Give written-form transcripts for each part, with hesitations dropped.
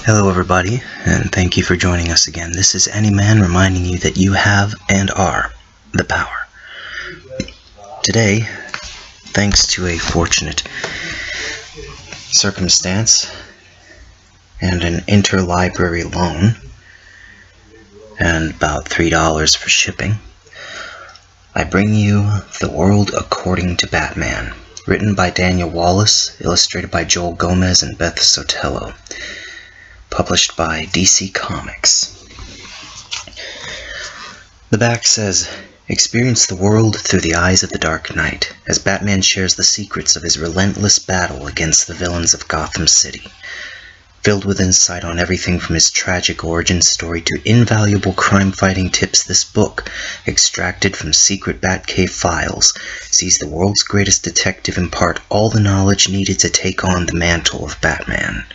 Hello everybody, and thank you for joining us again. This is Anyman reminding you that you have and are the power. Today, thanks to a fortunate circumstance and an interlibrary loan and about $3 for shipping, I bring you The World According to Batman, written by Daniel Wallace, illustrated by Joel Gomez and Beth Sotelo. Published by DC Comics. The back says, experience the world through the eyes of the Dark Knight, as Batman shares the secrets of his relentless battle against the villains of Gotham City. Filled with insight on everything from his tragic origin story to invaluable crime-fighting tips, this book, extracted from secret Batcave files, sees the world's greatest detective impart all the knowledge needed to take on the mantle of Batman.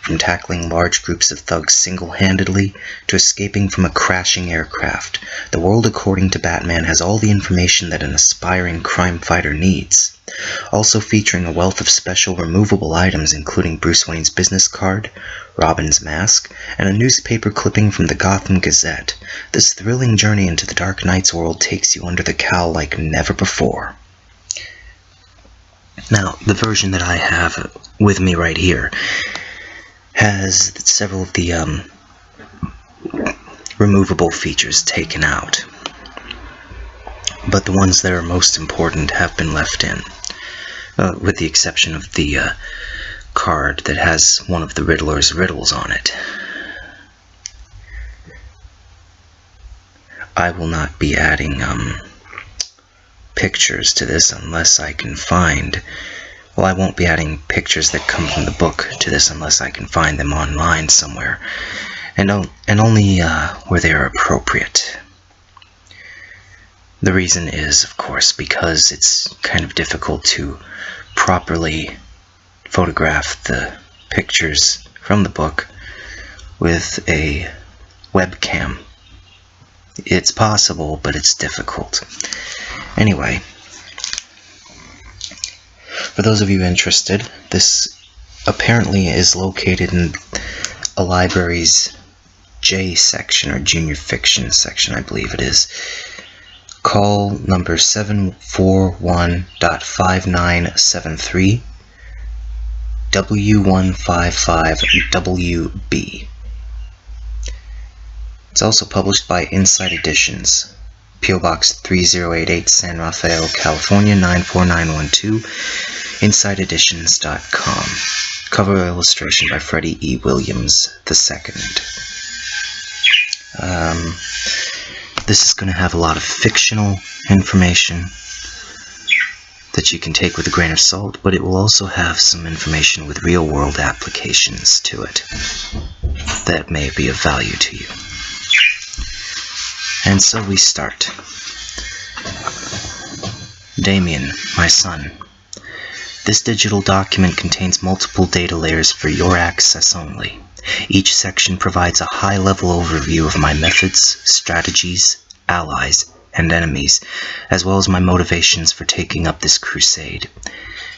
From tackling large groups of thugs single-handedly to escaping from a crashing aircraft, The World According to Batman has all the information that an aspiring crime fighter needs. Also featuring a wealth of special removable items including Bruce Wayne's business card, Robin's mask, and a newspaper clipping from the Gotham Gazette, this thrilling journey into the Dark Knight's world takes you under the cowl like never before. Now, the version that I have with me right here has several of the removable features taken out, but the ones that are most important have been left in, with the exception of the card that has one of the Riddler's riddles on it. I will not be adding pictures to this unless I can find. Well, I won't be adding pictures that come from the book to this unless I can find them online somewhere, and only where they are appropriate. The reason is, of course, because it's kind of difficult to properly photograph the pictures from the book with a webcam. It's possible, but it's difficult. Anyway, for those of you interested, this apparently is located in a library's J section, or junior fiction section, I believe it is. Call number 741.5973 W155WB. It's also published by Inside Editions, P.O. Box 3088, San Rafael, California 94912, InsideEditions.com. Cover illustration by Freddie E. Williams II. This is going to have a lot of fictional information that you can take with a grain of salt, but it will also have some information with real-world applications to it that may be of value to you. And so we start. Damien, my son. This digital document contains multiple data layers for your access only. Each section provides a high-level overview of my methods, strategies, allies, and enemies, as well as my motivations for taking up this crusade.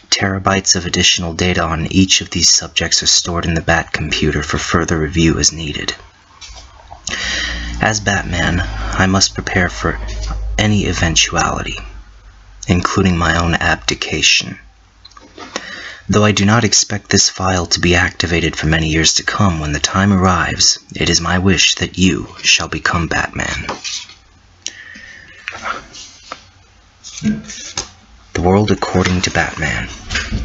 Terabytes of additional data on each of these subjects are stored in the Bat computer for further review as needed. As Batman, I must prepare for any eventuality, including my own abdication. Though I do not expect this file to be activated for many years to come, when the time arrives, it is my wish that you shall become Batman. The World According to Batman,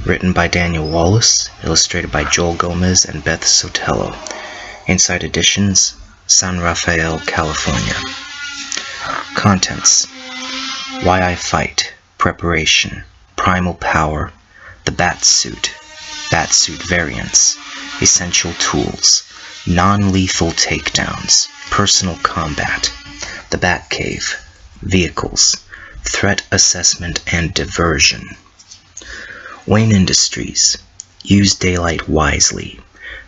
written by Daniel Wallace, illustrated by Joel Gomez and Beth Sotelo. Inside Editions, San Rafael, California. Contents: Why I Fight, Preparation, Primal Power, the Batsuit, Batsuit Variants, Essential Tools, Non-Lethal Takedowns, Personal Combat, the Batcave, Vehicles, Threat Assessment and Diversion. Wayne Industries, Use Daylight Wisely,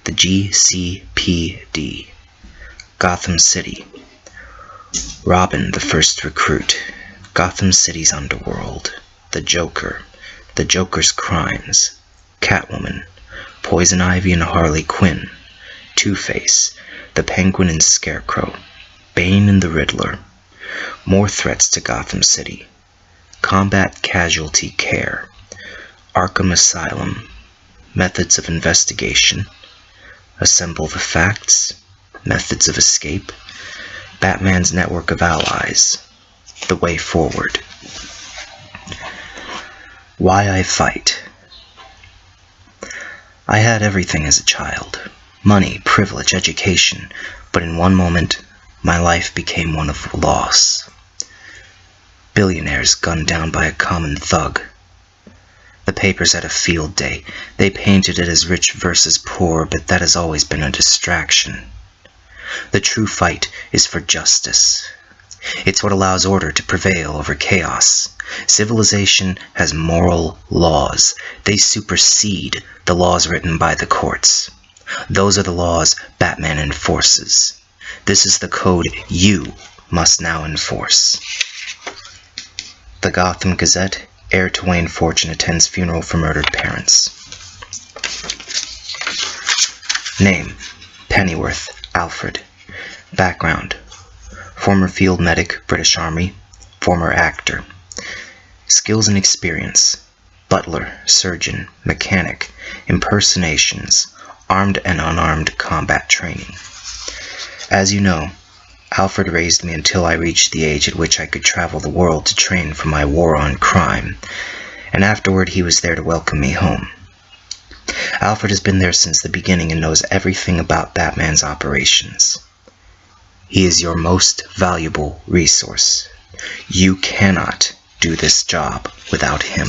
the GCPD, Gotham City, Robin the First Recruit, Gotham City's Underworld, the Joker, the Joker's Crimes, Catwoman, Poison Ivy and Harley Quinn, Two-Face, the Penguin and Scarecrow, Bane and the Riddler, more threats to Gotham City, combat casualty care, Arkham Asylum, methods of investigation, assemble the facts, methods of escape, Batman's network of allies, the way forward. Why I fight. I had everything as a child. Money, privilege, education, but in one moment, my life became one of loss. Billionaires gunned down by a common thug. The papers had a field day. They painted it as rich versus poor, but that has always been a distraction. The true fight is for justice. It's what allows order to prevail over chaos. Civilization has moral laws. They supersede the laws written by the courts. Those are the laws Batman enforces. This is the code you must now enforce. The Gotham Gazette, heir to Wayne Fortune attends funeral for murdered parents. Name, Pennyworth, Alfred. Background, former field medic, British Army, former actor. Skills and experience, butler, surgeon, mechanic, impersonations, armed and unarmed combat training. As you know, Alfred raised me until I reached the age at which I could travel the world to train for my war on crime, and afterward he was there to welcome me home. Alfred has been there since the beginning and knows everything about Batman's operations. He is your most valuable resource. You cannot do this job without him.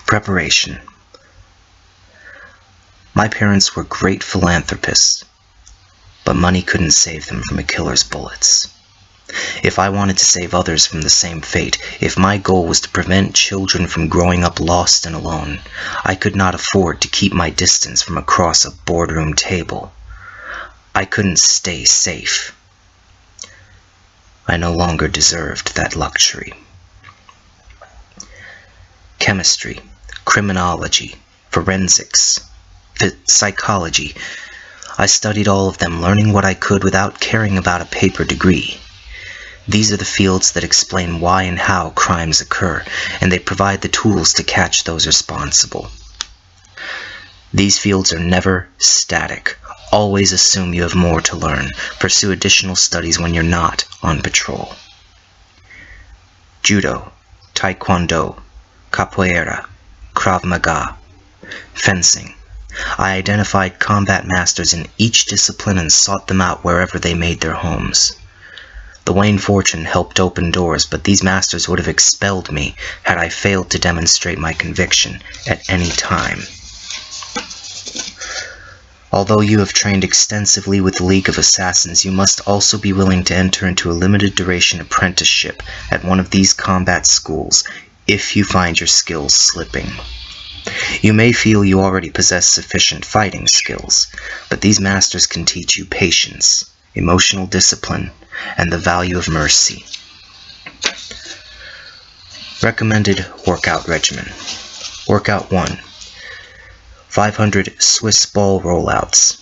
Preparation. My parents were great philanthropists, but money couldn't save them from a killer's bullets. If I wanted to save others from the same fate, if my goal was to prevent children from growing up lost and alone, I could not afford to keep my distance from across a boardroom table. I couldn't stay safe. I no longer deserved that luxury. Chemistry, criminology, forensics, psychology. I studied all of them, learning what I could without caring about a paper degree. These are the fields that explain why and how crimes occur, and they provide the tools to catch those responsible. These fields are never static. Always assume you have more to learn. Pursue additional studies when you're not on patrol. Judo, Taekwondo, Capoeira, Krav Maga, fencing. I identified combat masters in each discipline and sought them out wherever they made their homes. The Wayne Fortune helped open doors, but these masters would have expelled me had I failed to demonstrate my conviction at any time. Although you have trained extensively with the League of Assassins, you must also be willing to enter into a limited duration apprenticeship at one of these combat schools if you find your skills slipping. You may feel you already possess sufficient fighting skills, but these masters can teach you patience, emotional discipline, and the value of mercy. Recommended workout regimen. Workout 1. 500 Swiss ball rollouts.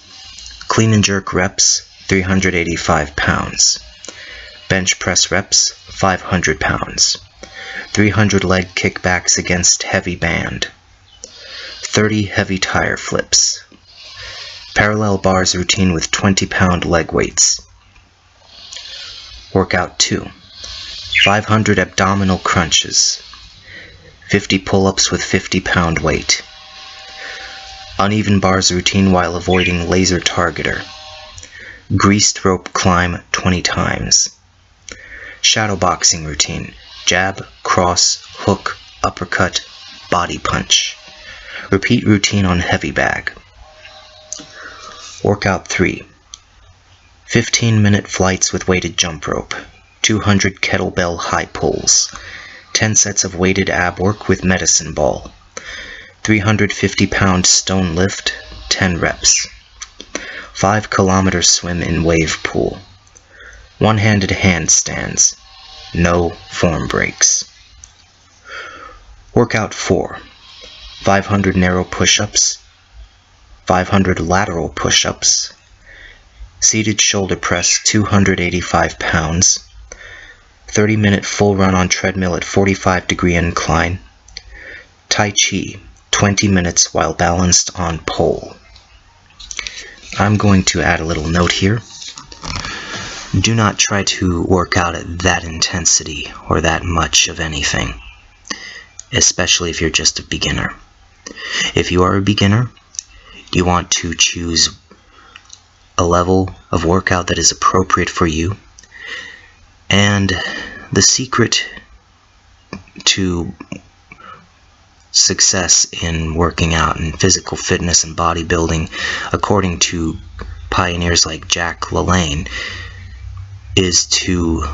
Clean and jerk reps, 385 pounds. Bench press reps, 500 pounds. 300 leg kickbacks against heavy band. 30 heavy tire flips. Parallel bars routine with 20-pound leg weights. Workout 2. 500 abdominal crunches. 50 pull-ups with 50-pound weight. Uneven bars routine while avoiding laser targeter. Greased rope climb 20 times. Shadow boxing routine. Jab, cross, hook, uppercut, body punch. Repeat routine on heavy bag. Workout 3. 15-minute flights with weighted jump rope. 200 kettlebell high pulls. 10 sets of weighted ab work with medicine ball. 350-pound stone lift, 10 reps. 5-kilometer swim in wave pool. One-handed handstands. No form breaks. Workout 4. 500 narrow push-ups. 500 lateral push-ups, seated shoulder press 285 pounds, 30-minute full run on treadmill at 45-degree incline, Tai Chi 20 minutes while balanced on pole. I'm going to add a little note here. Do not try to work out at that intensity or that much of anything, especially if you're just a beginner. If you are a beginner, you want to choose a level of workout that is appropriate for you. And the secret to success in working out and physical fitness and bodybuilding, according to pioneers like Jack LaLanne, is to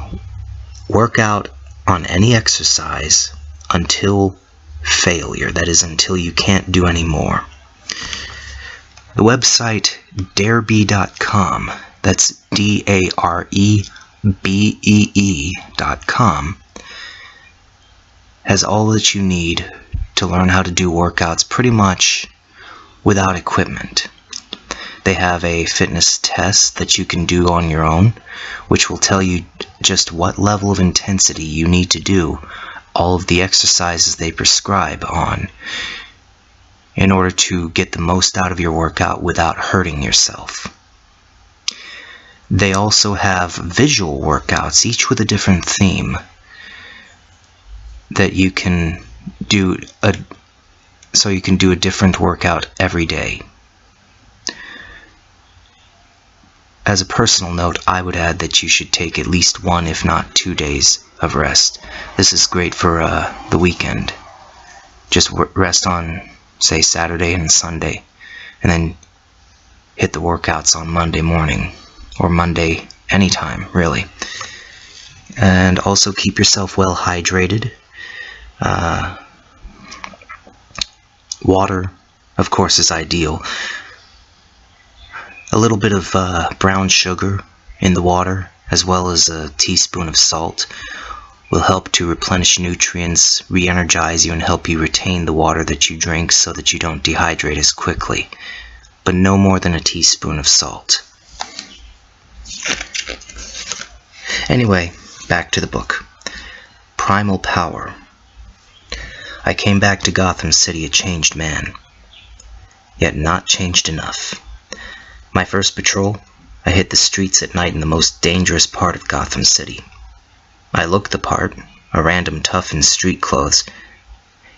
work out on any exercise until failure. That is, until you can't do any more. The website darebee.com, that's DAREBEE.com, has all that you need to learn how to do workouts pretty much without equipment. They have a fitness test that you can do on your own, which will tell you just what level of intensity you need to do all of the exercises they prescribe on in order to get the most out of your workout without hurting yourself. They also have visual workouts, each with a different theme, that you can do so you can do a different workout every day. As a personal note, I would add that you should take at least 1, if not 2 days of rest. This is great for the weekend. Just rest on, say, Saturday and Sunday, and then hit the workouts on Monday morning, or Monday anytime, really. And also keep yourself well hydrated. Water, of course, is ideal. A little bit of brown sugar in the water, as well as a teaspoon of salt, will help to replenish nutrients, re-energize you, and help you retain the water that you drink so that you don't dehydrate as quickly. But no more than a teaspoon of salt. Anyway, back to the book. Primal Power. I came back to Gotham City a changed man, yet not changed enough. My first patrol, I hit the streets at night in the most dangerous part of Gotham City. I looked the part, a random tough in street clothes,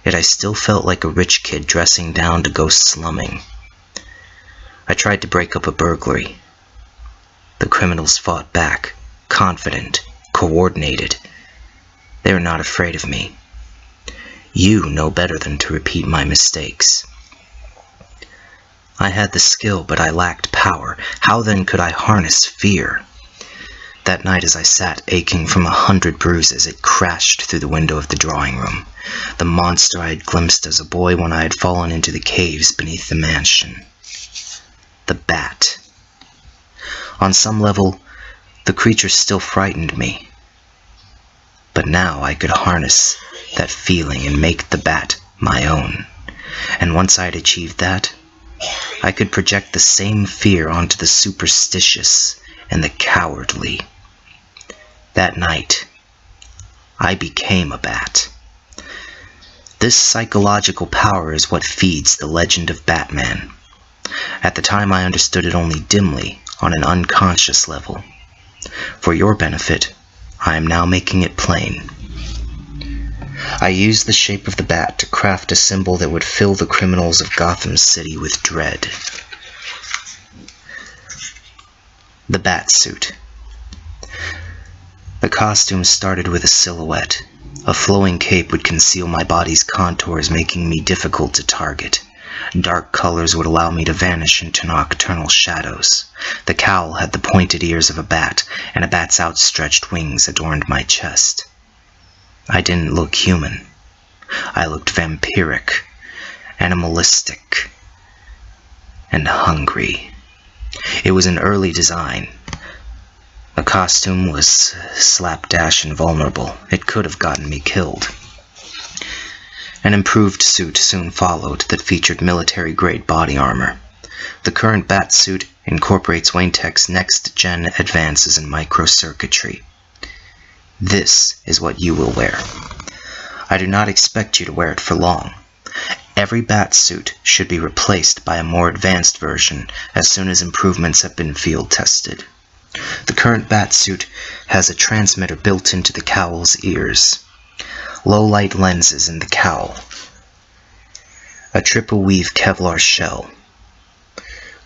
yet I still felt like a rich kid dressing down to go slumming. I tried to break up a burglary. The criminals fought back, confident, coordinated. They were not afraid of me. You know better than to repeat my mistakes. I had the skill, but I lacked power. How then could I harness fear? That night, as I sat aching from 100 bruises, it crashed through the window of the drawing room. The monster I had glimpsed as a boy when I had fallen into the caves beneath the mansion. The bat. On some level, the creature still frightened me. But now I could harness that feeling and make the bat my own. And once I had achieved that, I could project the same fear onto the superstitious and the cowardly. That night, I became a bat. This psychological power is what feeds the legend of Batman. At the time, I understood it only dimly, on an unconscious level. For your benefit, I am now making it plain. I used the shape of the bat to craft a symbol that would fill the criminals of Gotham City with dread. The bat suit. The costume started with a silhouette. A flowing cape would conceal my body's contours, making me difficult to target. Dark colors would allow me to vanish into nocturnal shadows. The cowl had the pointed ears of a bat, and a bat's outstretched wings adorned my chest. I didn't look human. I looked vampiric, animalistic, and hungry. It was an early design. The costume was slapdash and vulnerable. It could have gotten me killed. An improved suit soon followed that featured military-grade body armor. The current Batsuit incorporates Wayne Tech's next-gen advances in microcircuitry. This is what you will wear. I do not expect you to wear it for long. Every Batsuit should be replaced by a more advanced version as soon as improvements have been field tested. The current Batsuit has a transmitter built into the cowl's ears, low-light lenses in the cowl, a triple-weave Kevlar shell,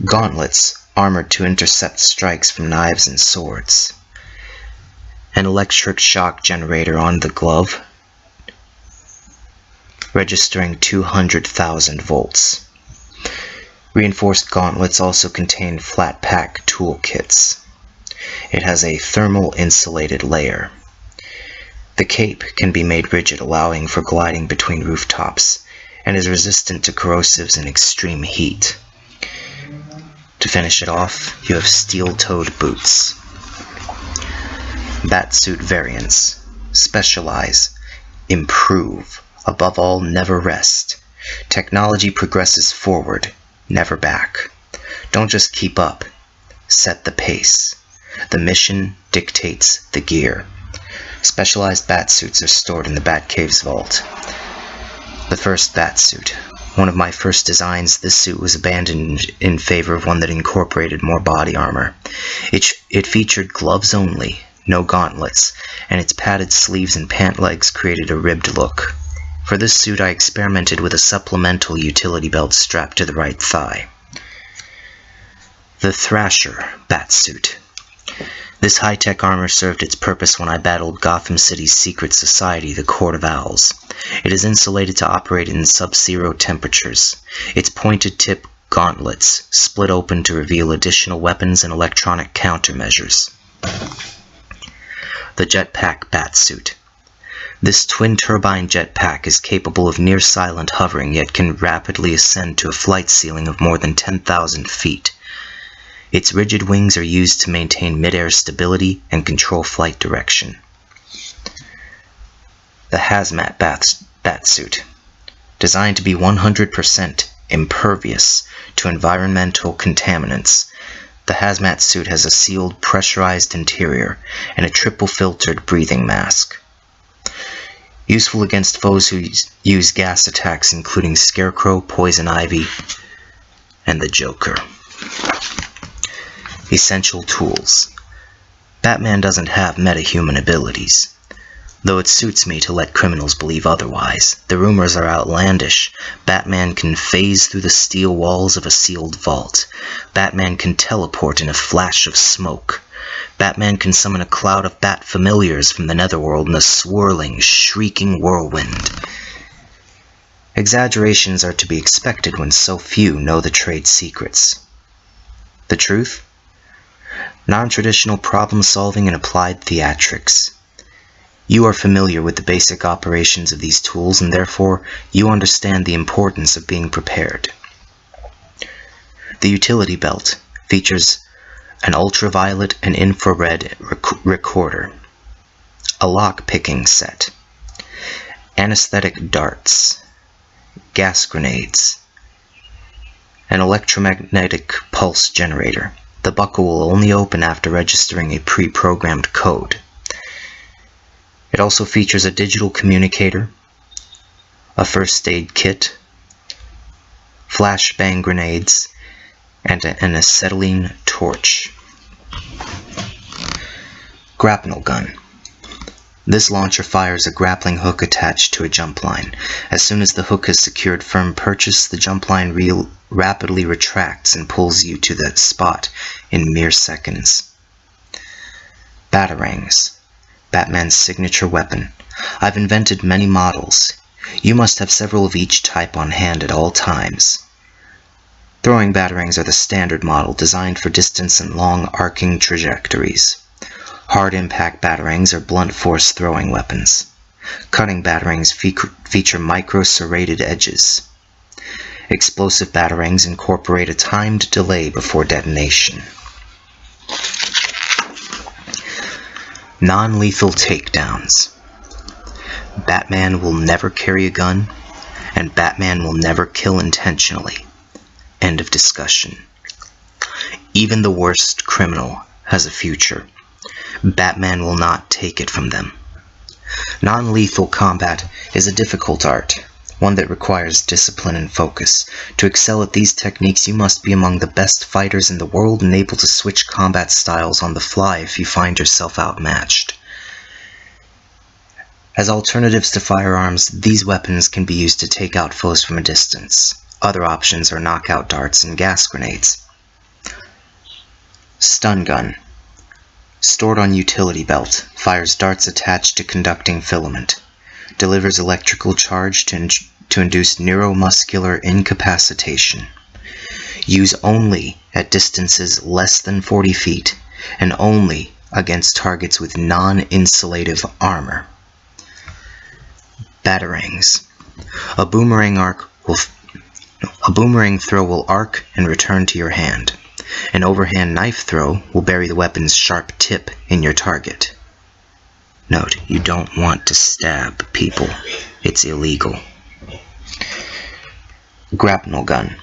gauntlets armored to intercept strikes from knives and swords, an electric shock generator on the glove, registering 200,000 volts. Reinforced gauntlets also contain flat-pack toolkits. It has a thermal insulated layer. The cape can be made rigid, allowing for gliding between rooftops, and is resistant to corrosives and extreme heat. To finish it off, you have steel-toed boots. Batsuit variants. Specialize. Improve. Above all, never rest. Technology progresses forward, never back. Don't just keep up. Set the pace. The mission dictates the gear. Specialized Batsuits are stored in the Batcave's vault. The first Batsuit. One of my first designs, this suit was abandoned in favor of one that incorporated more body armor. It featured gloves only, no gauntlets, and its padded sleeves and pant legs created a ribbed look. For this suit, I experimented with a supplemental utility belt strapped to the right thigh. The Thrasher Batsuit. This high-tech armor served its purpose when I battled Gotham City's secret society, the Court of Owls. It is insulated to operate in sub-zero temperatures. Its pointed-tip gauntlets split open to reveal additional weapons and electronic countermeasures. The Jetpack Batsuit. This twin-turbine jetpack is capable of near-silent hovering, yet can rapidly ascend to a flight ceiling of more than 10,000 feet. Its rigid wings are used to maintain mid-air stability and control flight direction. The Hazmat Batsuit. Designed to be 100% impervious to environmental contaminants, the hazmat suit has a sealed, pressurized interior and a triple-filtered breathing mask. Useful against foes who use gas attacks, including Scarecrow, Poison Ivy, and the Joker. Essential tools. Batman doesn't have metahuman abilities, though it suits me to let criminals believe otherwise. The rumors are outlandish. Batman can phase through the steel walls of a sealed vault. Batman can teleport in a flash of smoke. Batman can summon a cloud of bat familiars from the netherworld in a swirling, shrieking whirlwind. Exaggerations are to be expected when so few know the trade secrets. The truth? Non-traditional problem-solving and applied theatrics. You are familiar with the basic operations of these tools, and therefore you understand the importance of being prepared. The utility belt features an ultraviolet and infrared recorder, a lock-picking set, anesthetic darts, gas grenades, an electromagnetic pulse generator. The buckle will only open after registering a pre-programmed code. It also features a digital communicator, a first aid kit, flashbang grenades, and an acetylene torch. Grapnel gun. This launcher fires a grappling hook attached to a jump line. As soon as the hook has secured firm purchase, the jump line rapidly retracts and pulls you to the spot in mere seconds. Batarangs. Batman's signature weapon. I've invented many models. You must have several of each type on hand at all times. Throwing batarangs are the standard model, designed for distance and long arcing trajectories. Hard impact batarangs are blunt force throwing weapons. Cutting batarangs feature micro-serrated edges. Explosive batarangs incorporate a timed delay before detonation. Non-lethal takedowns. Batman will never carry a gun, and Batman will never kill intentionally. End of discussion. Even the worst criminal has a future. Batman will not take it from them. Non-lethal combat is a difficult art, one that requires discipline and focus. To excel at these techniques, you must be among the best fighters in the world and able to switch combat styles on the fly if you find yourself outmatched. As alternatives to firearms, these weapons can be used to take out foes from a distance. Other options are knockout darts and gas grenades. Stun gun. Stored on utility belt, fires darts attached to conducting filament. Delivers electrical charge to induce neuromuscular incapacitation. Use only at distances less than 40 feet and only against targets with non-insulative armor. Batarangs. A boomerang throw will arc and return to your hand. An overhand knife throw will bury the weapon's sharp tip in your target. Note, you don't want to stab people. It's illegal. Grapnel gun.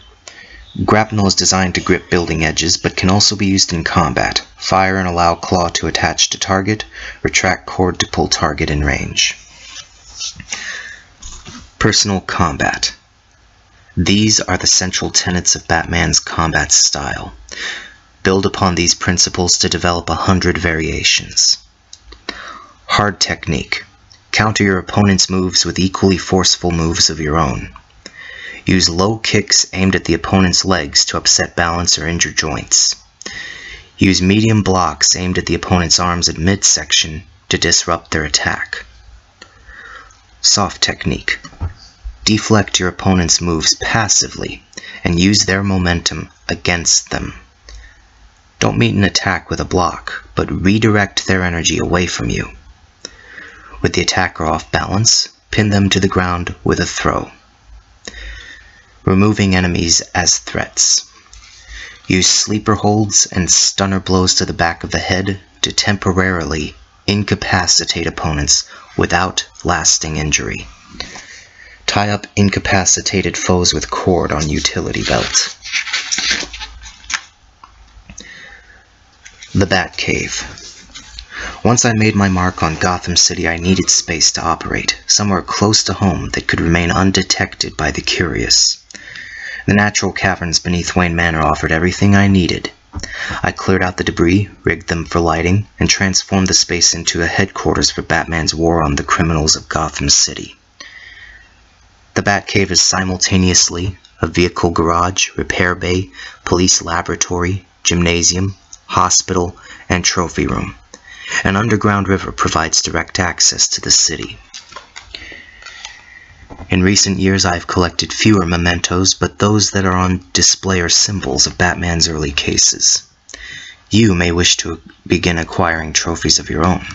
Grapnel is designed to grip building edges, but can also be used in combat. Fire and allow claw to attach to target. Retract cord to pull target in range. Personal combat. These are the central tenets of Batman's combat style. Build upon these principles to develop 100 variations. Hard technique. Counter your opponent's moves with equally forceful moves of your own. Use low kicks aimed at the opponent's legs to upset balance or injure joints. Use medium blocks aimed at the opponent's arms at midsection to disrupt their attack. Soft technique. Deflect your opponent's moves passively and use their momentum against them. Don't meet an attack with a block, but redirect their energy away from you. With the attacker off balance, pin them to the ground with a throw. Removing enemies as threats. Use sleeper holds and stunner blows to the back of the head to temporarily incapacitate opponents without lasting injury. Tie up incapacitated foes with cord on utility belt. The Batcave. Once I made my mark on Gotham City, I needed space to operate, somewhere close to home that could remain undetected by the curious. The natural caverns beneath Wayne Manor offered everything I needed. I cleared out the debris, rigged them for lighting, and transformed the space into a headquarters for Batman's war on the criminals of Gotham City. The Batcave is simultaneously a vehicle garage, repair bay, police laboratory, gymnasium, hospital, and trophy room. An underground river provides direct access to the city. In recent years, I've collected fewer mementos, but those that are on display are symbols of Batman's early cases. You may wish to begin acquiring trophies of your own.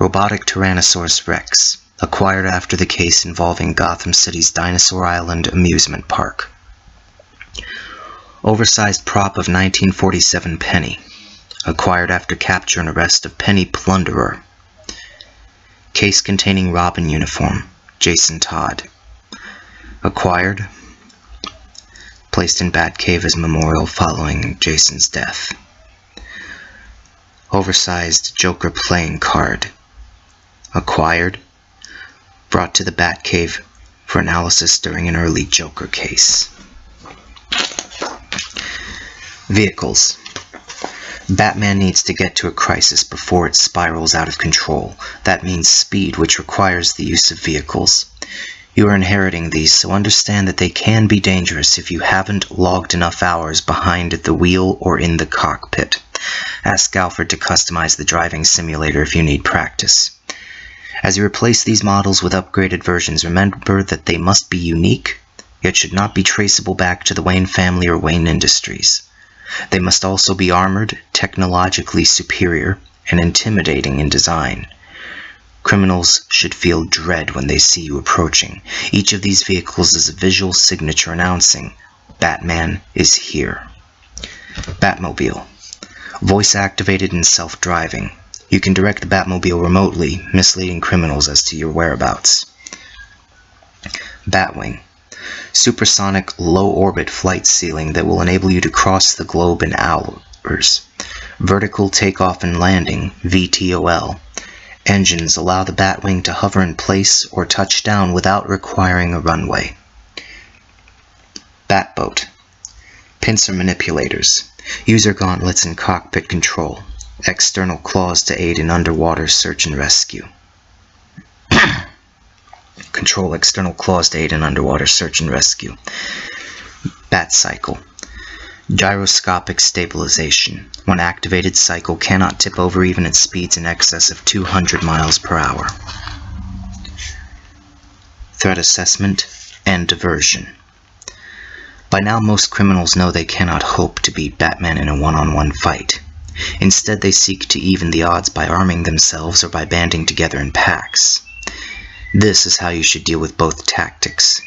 Robotic Tyrannosaurus Rex, acquired after the case involving Gotham City's Dinosaur Island amusement park. Oversized prop of 1947 Penny, acquired after capture and arrest of Penny Plunderer. Case containing Robin uniform, Jason Todd. Acquired, placed in Batcave as memorial following Jason's death. Oversized Joker playing card. Acquired, brought to the Batcave for analysis during an early Joker case. Vehicles. Batman needs to get to a crisis before it spirals out of control. That means speed, which requires the use of vehicles. You are inheriting these, so understand that they can be dangerous if you haven't logged enough hours behind the wheel or in the cockpit. Ask Alfred to customize the driving simulator if you need practice. As you replace these models with upgraded versions, remember that they must be unique, yet should not be traceable back to the Wayne family or Wayne Industries. They must also be armored, technologically superior, and intimidating in design. Criminals should feel dread when they see you approaching. Each of these vehicles is a visual signature announcing, Batman is here. Batmobile. Voice-activated and self-driving. You can direct the Batmobile remotely, misleading criminals as to your whereabouts. Batwing. Supersonic low-orbit flight ceiling that will enable you to cross the globe in hours. Vertical takeoff and landing, VTOL. Engines allow the Batwing to hover in place or touch down without requiring a runway. Batboat. Pincer manipulators. User gauntlets and cockpit control. External claws to aid in underwater search and rescue. Control external claws to aid in underwater search and rescue. Bat cycle. Gyroscopic stabilization. When activated, cycle cannot tip over even at speeds in excess of 200 miles per hour. Threat assessment and diversion. By now, most criminals know they cannot hope to beat Batman in a one-on-one fight. Instead, they seek to even the odds by arming themselves or by banding together in packs. This is how you should deal with both tactics.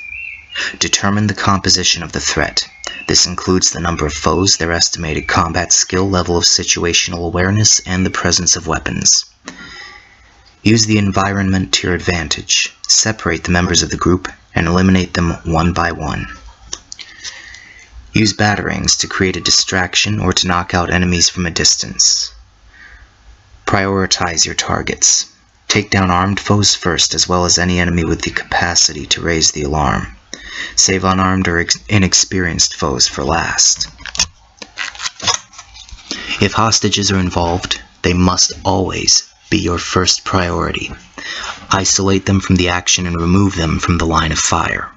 Determine the composition of the threat. This includes the number of foes, their estimated combat skill, level of situational awareness, and the presence of weapons. Use the environment to your advantage. Separate the members of the group and eliminate them one by one. Use batarangs to create a distraction or to knock out enemies from a distance. Prioritize your targets. Take down armed foes first, as well as any enemy with the capacity to raise the alarm. Save unarmed or inexperienced foes for last. If hostages are involved, they must always be your first priority. Isolate them from the action and remove them from the line of fire.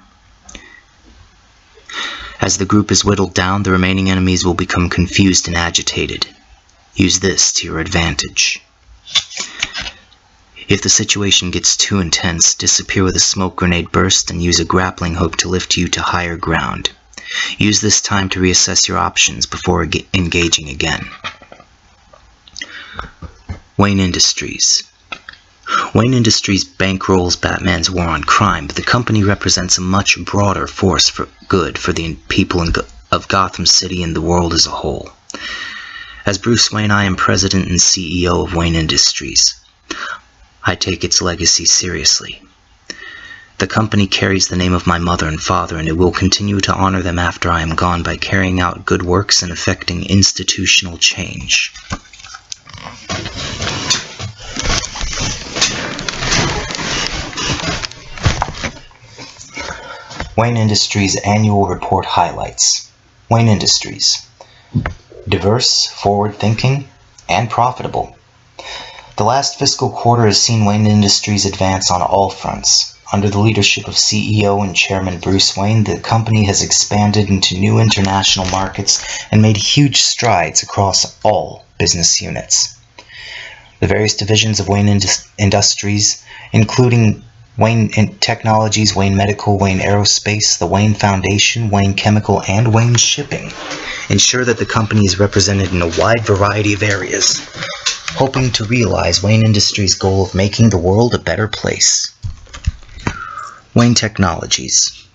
As the group is whittled down, the remaining enemies will become confused and agitated. Use this to your advantage. If the situation gets too intense, disappear with a smoke grenade burst and use a grappling hook to lift you to higher ground. Use this time to reassess your options before engaging again. Wayne Industries. Wayne Industries bankrolls Batman's war on crime, but the company represents a much broader force for good for the people of Gotham City and the world as a whole. As Bruce Wayne, I am president and CEO of Wayne Industries. I take its legacy seriously. The company carries the name of my mother and father, and it will continue to honor them after I am gone by carrying out good works and effecting institutional change. Wayne Industries Annual Report Highlights. Wayne Industries. Diverse, forward-thinking, and profitable. The last fiscal quarter has seen Wayne Industries advance on all fronts. Under the leadership of CEO and Chairman Bruce Wayne, the company has expanded into new international markets and made huge strides across all business units. The various divisions of Wayne Industries, including Wayne Technologies, Wayne Medical, Wayne Aerospace, the Wayne Foundation, Wayne Chemical, and Wayne Shipping, ensure that the company is represented in a wide variety of areas, hoping to realize Wayne Industries' goal of making the world a better place. Wayne Technologies.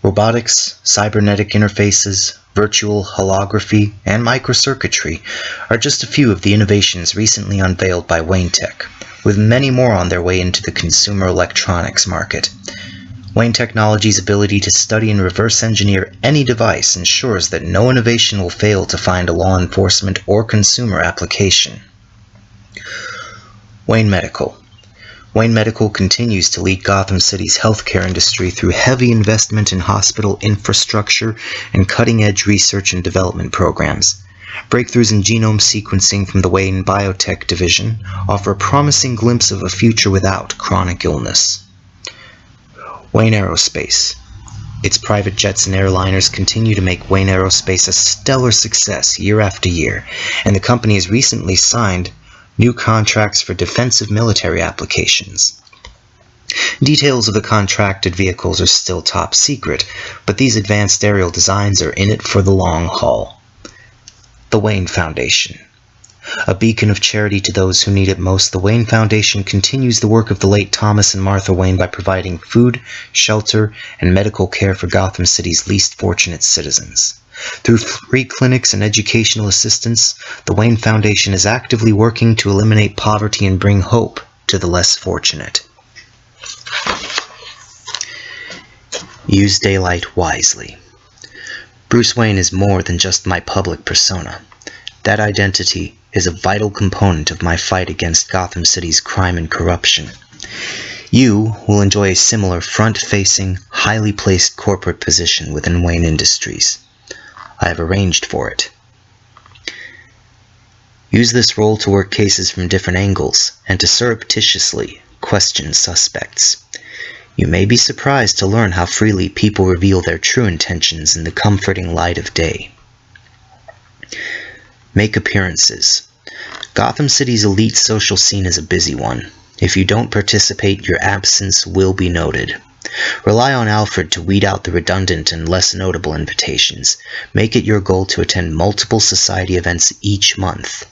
Robotics, cybernetic interfaces, virtual holography, and microcircuitry are just a few of the innovations recently unveiled by Wayne Tech, with many more on their way into the consumer electronics market. Wayne Technologies' ability to study and reverse engineer any device ensures that no innovation will fail to find a law enforcement or consumer application. Wayne Medical. Wayne Medical continues to lead Gotham City's healthcare industry through heavy investment in hospital infrastructure and cutting-edge research and development programs. Breakthroughs in genome sequencing from the Wayne Biotech division offer a promising glimpse of a future without chronic illness. Wayne Aerospace. Its private jets and airliners continue to make Wayne Aerospace a stellar success year after year, and the company has recently signed new contracts for defensive military applications. Details of the contracted vehicles are still top secret, but these advanced aerial designs are in it for the long haul. The Wayne Foundation. A beacon of charity to those who need it most, the Wayne Foundation continues the work of the late Thomas and Martha Wayne by providing food, shelter, and medical care for Gotham City's least fortunate citizens. Through free clinics and educational assistance, the Wayne Foundation is actively working to eliminate poverty and bring hope to the less fortunate. Use daylight wisely. Bruce Wayne is more than just my public persona. That identity is a vital component of my fight against Gotham City's crime and corruption. You will enjoy a similar front-facing, highly placed corporate position within Wayne Industries. I have arranged for it. Use this role to work cases from different angles and to surreptitiously question suspects. You may be surprised to learn how freely people reveal their true intentions in the comforting light of day. Make appearances. Gotham City's elite social scene is a busy one. If you don't participate, your absence will be noted. Rely on Alfred to weed out the redundant and less notable invitations. Make it your goal to attend multiple society events each month.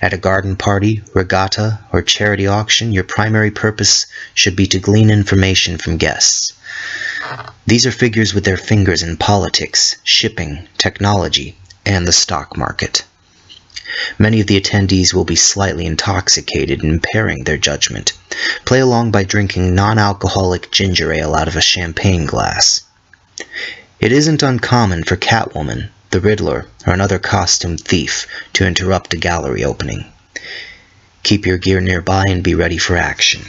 At a garden party, regatta, or charity auction, your primary purpose should be to glean information from guests. These are figures with their fingers in politics, shipping, technology, and the stock market. Many of the attendees will be slightly intoxicated, impairing their judgment. Play along by drinking non-alcoholic ginger ale out of a champagne glass. It isn't uncommon for Catwoman, the Riddler, or another costume thief to interrupt a gallery opening. Keep your gear nearby and be ready for action.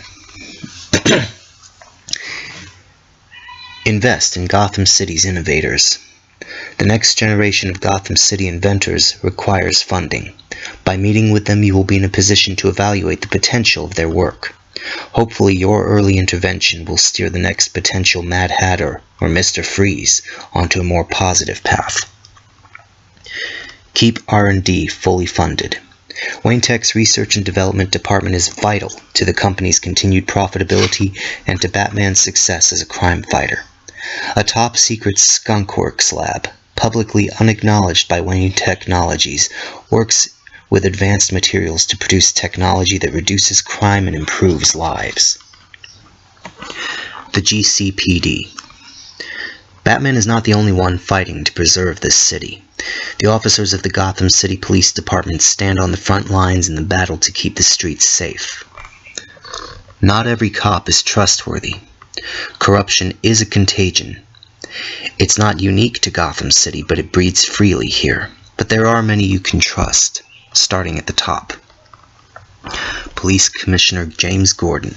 Invest in Gotham City's innovators. The next generation of Gotham City inventors requires funding. By meeting with them, you will be in a position to evaluate the potential of their work. Hopefully, your early intervention will steer the next potential Mad Hatter or Mr. Freeze onto a more positive path. Keep R&D fully funded. Wayne Tech's Research and Development Department is vital to the company's continued profitability and to Batman's success as a crime fighter. A top-secret skunkworks lab, publicly unacknowledged by Wayne Technologies, works with advanced materials to produce technology that reduces crime and improves lives. The GCPD. Batman is not the only one fighting to preserve this city. The officers of the Gotham City Police Department stand on the front lines in the battle to keep the streets safe. Not every cop is trustworthy. Corruption is a contagion. It's not unique to Gotham City, but it breeds freely here. But there are many you can trust, starting at the top. Police Commissioner James Gordon.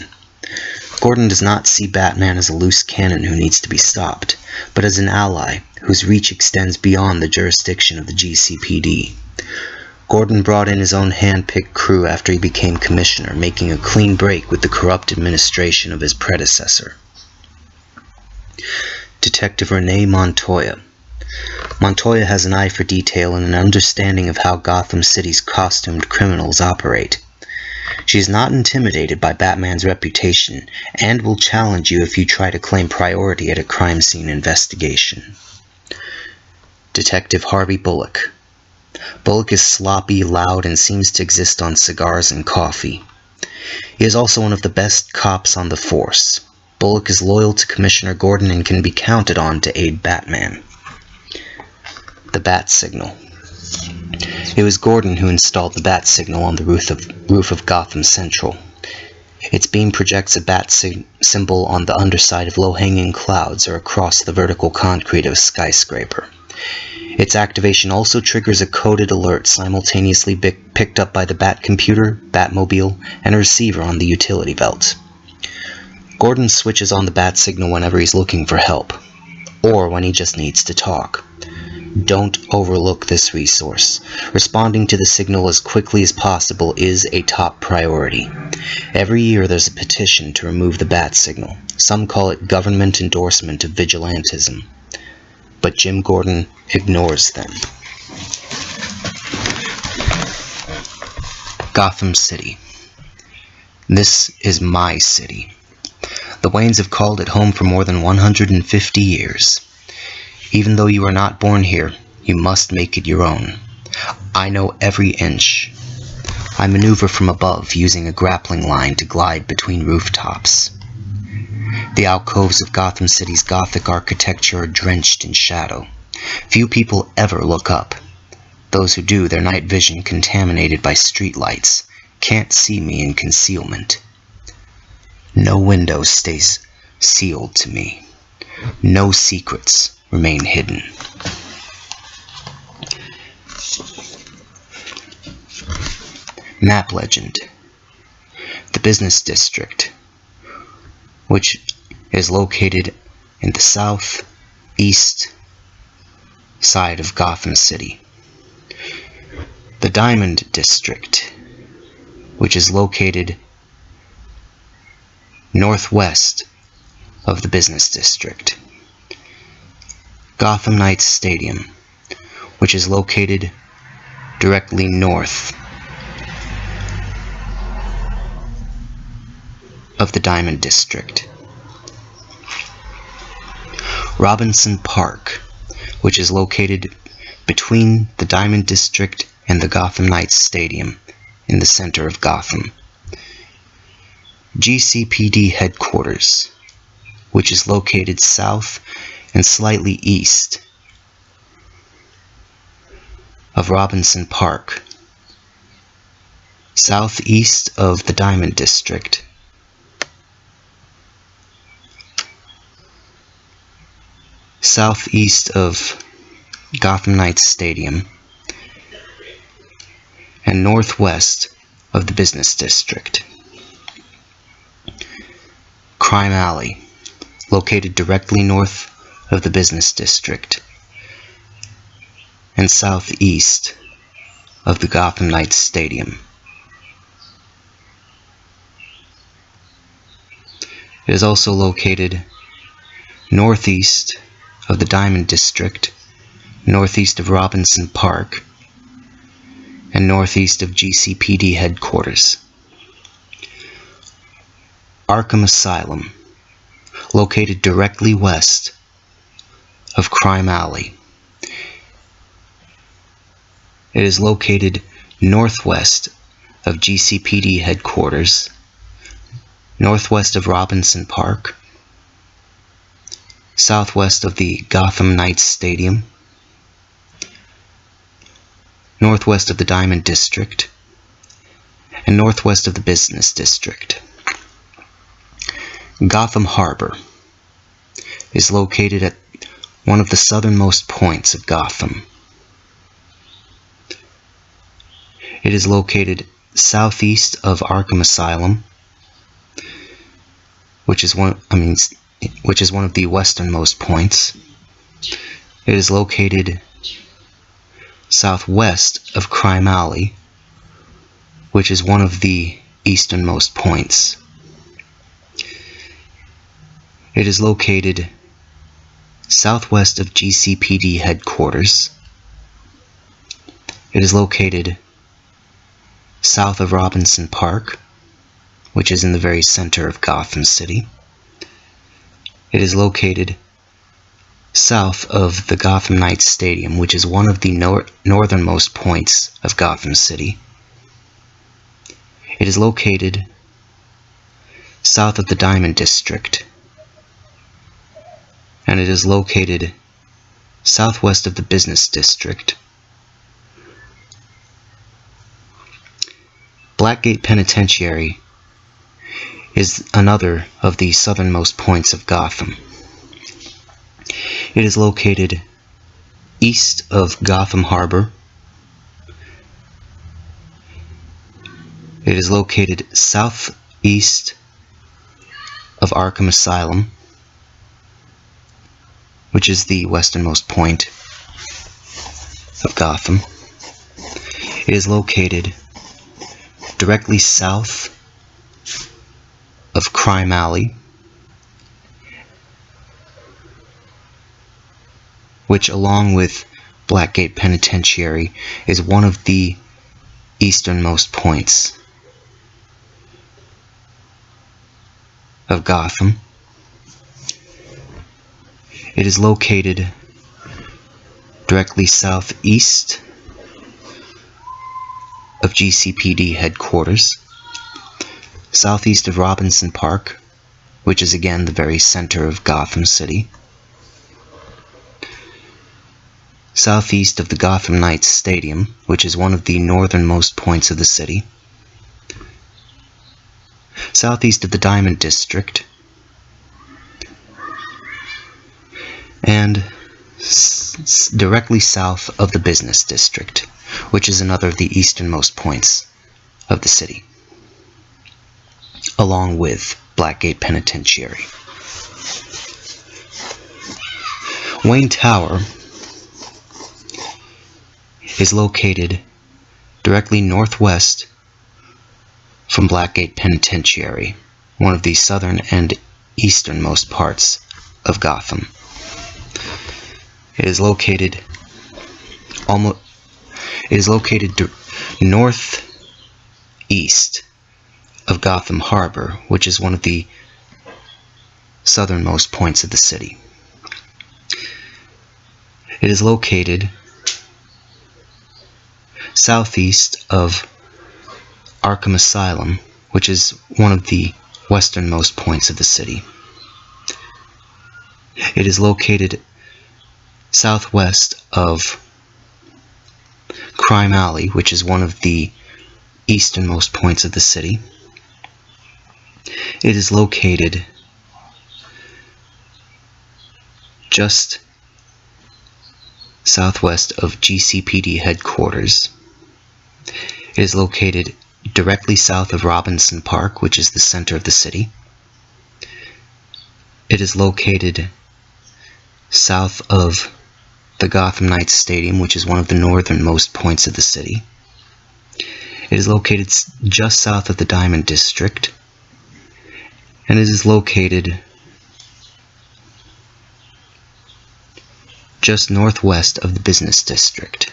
Gordon does not see Batman as a loose cannon who needs to be stopped, but as an ally whose reach extends beyond the jurisdiction of the GCPD. Gordon brought in his own hand-picked crew after he became commissioner, making a clean break with the corrupt administration of his predecessor. Detective Renee Montoya. Montoya has an eye for detail and an understanding of how Gotham City's costumed criminals operate. She is not intimidated by Batman's reputation and will challenge you if you try to claim priority at a crime scene investigation. Detective Harvey Bullock. Bullock is sloppy, loud, and seems to exist on cigars and coffee. He is also one of the best cops on the force. Bullock is loyal to Commissioner Gordon and can be counted on to aid Batman. The Bat Signal. It was Gordon who installed the Bat Signal on the roof of Gotham Central. Its beam projects a bat symbol on the underside of low-hanging clouds or across the vertical concrete of a skyscraper. Its activation also triggers a coded alert simultaneously picked up by the Bat computer, Batmobile, and a receiver on the utility belt. Gordon switches on the Bat Signal whenever he's looking for help, or when he just needs to talk. Don't overlook this resource. Responding to the signal as quickly as possible is a top priority. Every year there's a petition to remove the Bat Signal. Some call it government endorsement of vigilantism. But Jim Gordon ignores them. Gotham City. This is my city. The Waynes have called it home for more than 150 years. Even though you are not born here, you must make it your own. I know every inch. I maneuver from above, using a grappling line to glide between rooftops. The alcoves of Gotham City's Gothic architecture are drenched in shadow. Few people ever look up. Those who do, their night vision contaminated by streetlights, can't see me in concealment. No window stays sealed to me. no secrets remain hidden. Map legend. The business district, which is located in the southeast side of Gotham City. The Diamond District, which is located northwest of the business district. Gotham Knights Stadium, which is located directly north of the Diamond District. Robinson Park, which is located between the Diamond District and the Gotham Knights Stadium in the center of Gotham. GCPD headquarters, which is located south and slightly east of Robinson Park, southeast of the Diamond District. Southeast of Gotham Knights Stadium, and northwest of the business district. Crime Alley, located directly north of the business district and southeast of the Gotham Knights Stadium. It is also located northeast of the Diamond District, northeast of Robinson Park, and northeast of GCPD headquarters. Arkham Asylum, located directly west of Crime Alley. It is located northwest of GCPD headquarters, northwest of Robinson Park, southwest of the Gotham Knights Stadium, northwest of the Diamond District, and northwest of the Business District. Gotham Harbor is located at one of the southernmost points of Gotham. It is located southeast of Arkham Asylum, which is one of the westernmost points. It is located southwest of Crime Alley, which is one of the easternmost points. It is located southwest of GCPD headquarters. It is located south of Robinson Park, which is in the very center of Gotham City. It is located south of the Gotham Knights Stadium, which is one of the northernmost points of Gotham City. It is located south of the Diamond District, and it is located southwest of the Business District. Blackgate Penitentiary is another of the southernmost points of Gotham. It is located east of Gotham Harbor. It is located southeast of Arkham Asylum, which is the westernmost point of Gotham. It is located directly south of Crime Alley, which, along with Blackgate Penitentiary, is one of the easternmost points of Gotham. It is located directly southeast of GCPD headquarters, southeast of Robinson Park, which is again the very center of Gotham City, southeast of the Gotham Knights Stadium, which is one of the northernmost points of the city, southeast of the Diamond District, and directly south of the business district, which is another of the easternmost points of the city, along with Blackgate Penitentiary. Wayne Tower is located directly northwest from Blackgate Penitentiary, one of the southern and easternmost parts of Gotham. It is located northeast of Gotham Harbor, which is one of the southernmost points of the city. It is located southeast of Arkham Asylum, which is one of the westernmost points of the city. It is located southwest of Crime Alley, which is one of the easternmost points of the city. It is located just southwest of GCPD headquarters. It is located directly south of Robinson Park, which is the center of the city. It is located south of the Gotham Knights Stadium, which is one of the northernmost points of the city. It is located just south of the Diamond District, and it is located just northwest of the Business District.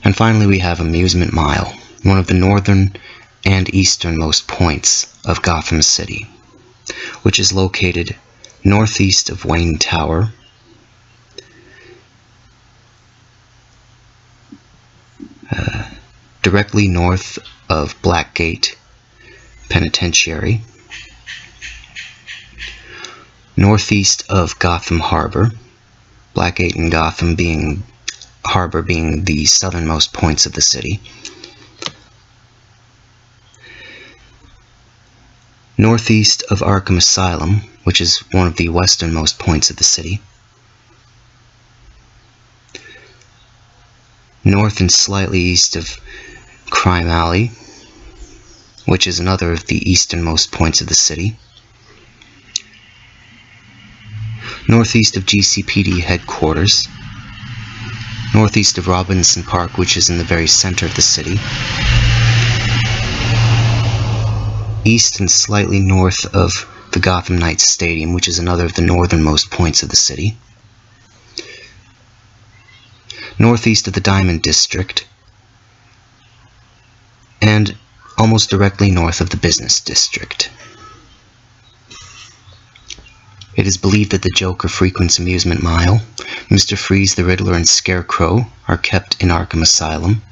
And finally we have Amusement Mile, one of the northern and easternmost points of Gotham City, which is located northeast of Wayne Tower, directly north of Blackgate Penitentiary, northeast of Gotham Harbor, Blackgate and Gotham Harbor being the southernmost points of the city, northeast of Arkham Asylum, which is one of the westernmost points of the city, north and slightly east of Crime Alley, which is another of the easternmost points of the city, northeast of GCPD headquarters, northeast of Robinson Park, which is in the very center of the city, east and slightly north of the Gotham Knights Stadium, which is another of the northernmost points of the city, northeast of the Diamond District, and almost directly north of the Business District. It is believed that the Joker frequents Amusement Mile. Mr. Freeze, the Riddler, and Scarecrow are kept in Arkham Asylum.